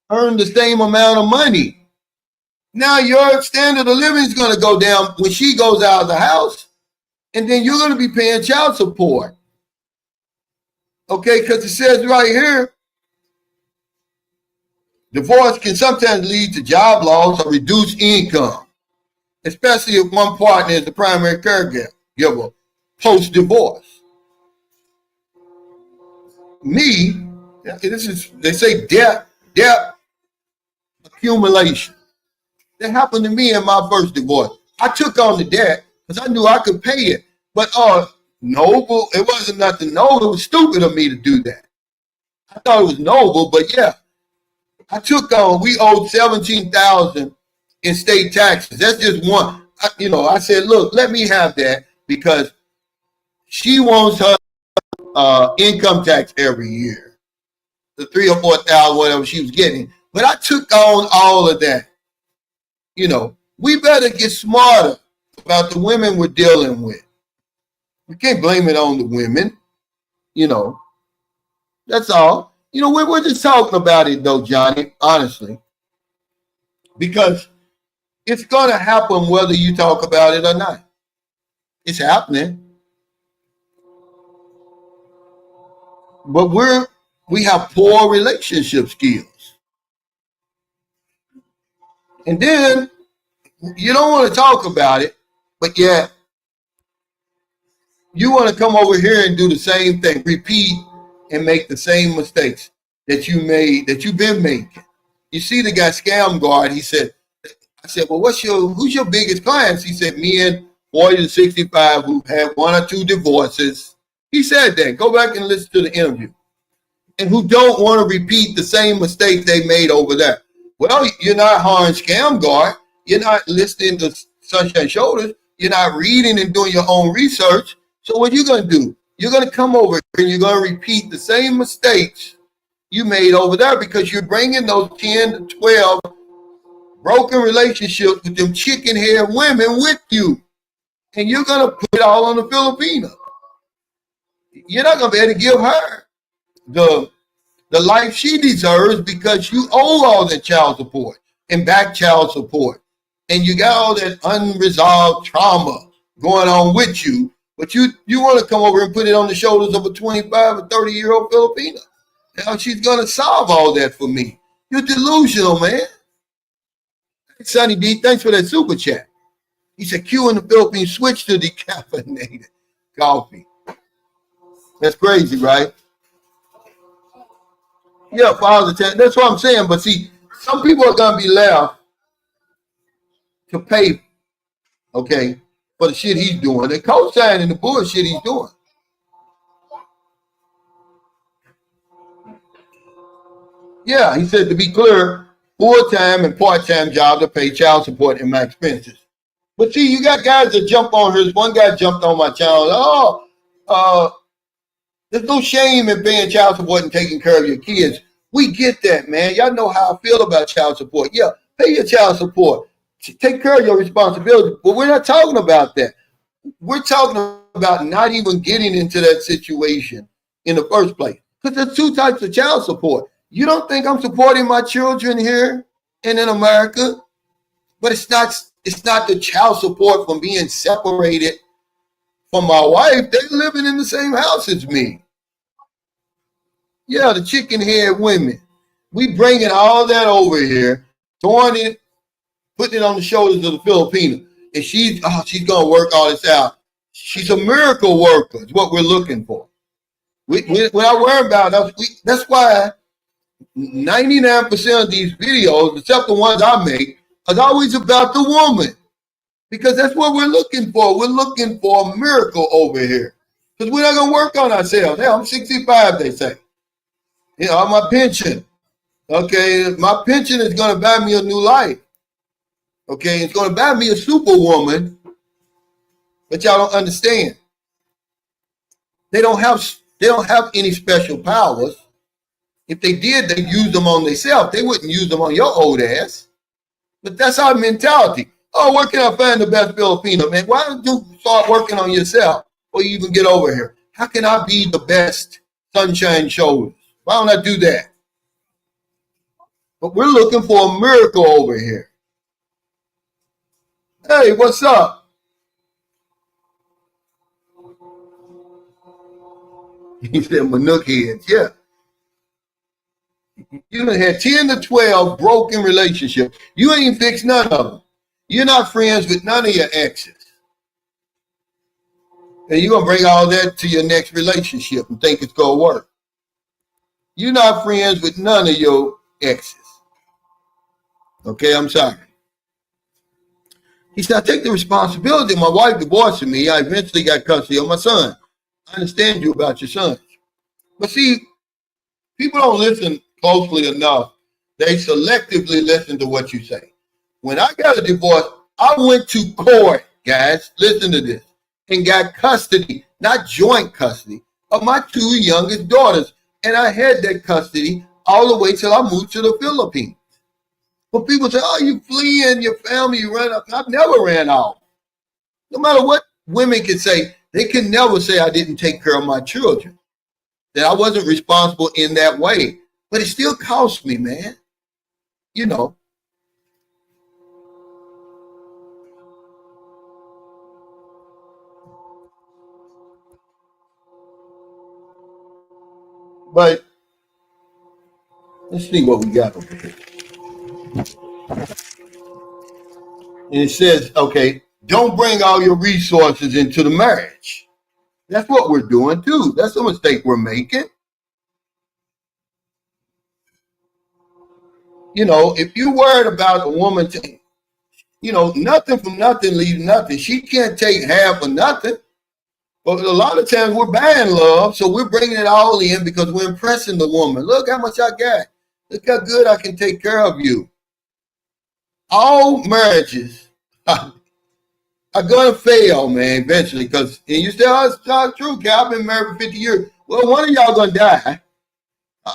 earn the same amount of money? Now your standard of living is going to go down when she goes out of the house, and then you're going to be paying child support. Okay, because it says right here, divorce can sometimes lead to job loss or reduced income, especially if one partner is the primary caregiver post-divorce. They say debt accumulation. That happened to me in my first divorce. I took on the debt because I knew I could pay it. But noble, it wasn't nothing noble. It was stupid of me to do that. I thought it was noble, but yeah. We owed $17,000 in state taxes. That's just one. I said, look, let me have that because she wants her income tax every year, the $3,000 or $4,000, whatever she was getting. But I took on all of that. We better get smarter about the women we're dealing with. We can't blame it on the women. That's all. We're just talking about it though, Johnny, honestly, because it's going to happen whether you talk about it or not. It's happening. But we have poor relationship skills. And then you don't want to talk about it, but yet you want to come over here and do the same thing, repeat and make the same mistakes that you've been making. You see the guy Scam Guard, I said, well, who's your biggest clients? He said, men 40 to 65 who've had one or two divorces. He said that. Go back and listen to the interview. And who don't want to repeat the same mistakes they made over there. Well, you're not hiring Scam Guard. You're not listening to Sunshine Shoulders. You're not reading and doing your own research. So what are you going to do? You're going to come over here and you're going to repeat the same mistakes you made over there because you're bringing those 10 to 12 broken relationships with them chicken head women with you. And you're going to put it all on the Filipino. You're not going to be able to give her the life she deserves because you owe all that child support and back child support. And you got all that unresolved trauma going on with you, but you want to come over and put it on the shoulders of a 25 or 30-year-old Filipino. Now she's going to solve all that for me. You're delusional, man. Sonny D, thanks for that super chat. He said, Q in the Philippines switched to decaffeinated coffee. That's crazy, right? Yeah, Father, that's what I'm saying. But see, some people are going to be left to pay, okay, for the shit he's doing. They're co-signing the bullshit he's doing. Yeah, he said, to be clear, full-time and part-time job to pay child support and my expenses. But see, you got guys that jump on his. One guy jumped on my channel. There's no shame in paying child support and taking care of your kids. We get that, man. Y'all know how I feel about child support. Yeah, pay your child support. Take care of your responsibility. But we're not talking about that. We're talking about not even getting into that situation in the first place. Because there's two types of child support. You don't think I'm supporting my children here and in America? But it's not the child support from being separated from my wife. They're living in the same house as me. Yeah, the chicken head women. We bringing all that over here, throwing it, putting it on the shoulders of the Filipino. And she's going to work all this out. She's a miracle worker is what we're looking for. We're not worried about us. That's why 99% of these videos, except the ones I make, is always about the woman. Because that's what we're looking for. We're looking for a miracle over here. Because we're not going to work on ourselves. Yeah, I'm 65, they say. My pension. Okay, my pension is going to buy me a new life. Okay, it's going to buy me a superwoman. But y'all don't understand. They don't have They don't have any special powers. If they did, they'd use them on themselves. They wouldn't use them on your old ass. But that's our mentality. Oh, where can I find the best Filipino, man? Why don't you start working on yourself before you even get over here? How can I be the best sunshine shoulders? Why don't I do that? But we're looking for a miracle over here. Hey, what's up? He said, Manook heads. Yeah. You done had 10 to 12 broken relationships. You ain't fixed none of them. You're not friends with none of your exes. And you're going to bring all that to your next relationship and think it's going to work. You're not friends with none of your exes. Okay, I'm sorry. He said, I take the responsibility. My wife divorced me. I eventually got custody of my son. I understand you about your sons. But see, people don't listen closely enough. They selectively listen to what you say. When I got a divorce, I went to court, guys, listen to this, and got custody, not joint custody, of my 2 youngest daughters. And I had that custody all the way till I moved to the Philippines. But people say, oh, you fleeing your family, you ran off. I've never ran off. No matter what women can say, they can never say I didn't take care of my children, that I wasn't responsible in that way. But it still cost me, man. You know. But let's see what we got over here. And it says, okay, don't bring all your resources into the marriage. That's what we're doing too. That's a mistake we're making. You know, if you're worried about a woman, nothing from nothing leaves nothing. She can't take half of nothing. But a lot of times we're buying love, so we're bringing it all in because we're impressing the woman. Look how much I got. Look how good I can take care of you. All marriages are going to fail, man, eventually. And you say, oh, it's not true, Cal. I've been married for 50 years. Well, one of y'all going to die.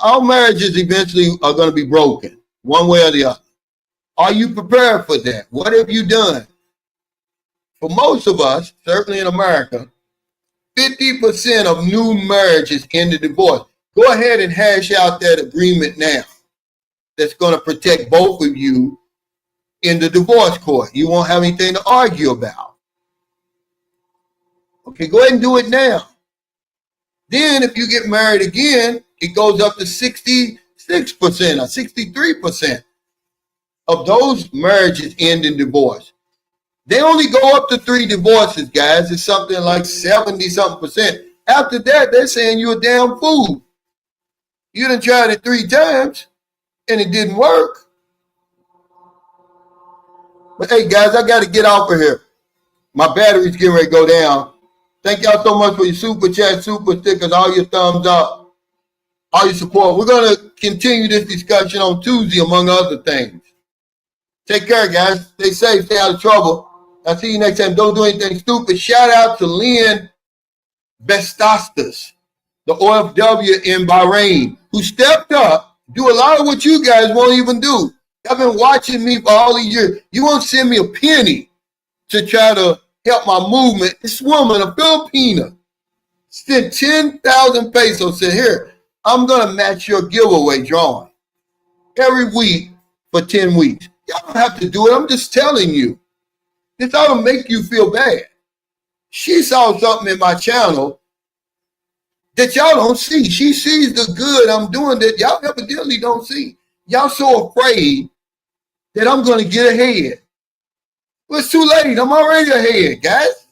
All marriages eventually are going to be broken, one way or the other. Are you prepared for that? What have you done? For most of us, certainly in America, 50% of new marriages end in divorce. Go ahead and hash out that agreement now that's going to protect both of you in the divorce court. You won't have anything to argue about. Okay, go ahead and do it now. Then if you get married again, it goes up to 66% or 63% of those marriages end in divorce. They only go up to 3 divorces, guys. It's something like 70-something%. After that, they're saying you're a damn fool. You done tried it 3 times and it didn't work. But hey, guys, I got to get off of here. My battery's getting ready to go down. Thank y'all so much for your super chat, super stickers, all your thumbs up, all your support. We're going to continue this discussion on Tuesday, among other things. Take care, guys. Stay safe. Stay out of trouble. I'll see you next time. Don't do anything stupid. Shout out to Lynn Bestastas, the OFW in Bahrain, who stepped up, do a lot of what you guys won't even do. Y'all been watching me for all these years. You won't send me a penny to try to help my movement. This woman, a Filipina, sent 10,000 pesos, said, here, I'm going to match your giveaway drawing every week for 10 weeks. Y'all don't have to do it. I'm just telling you. This ought to make you feel bad. She saw something in my channel that y'all don't see. She sees the good I'm doing that y'all evidently don't see. Y'all so afraid that I'm going to get ahead. Well, it's too late. I'm already ahead, guys.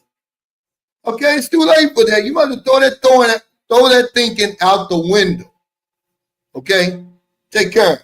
Okay, it's too late for that. You must throw that thinking out the window. Okay, take care.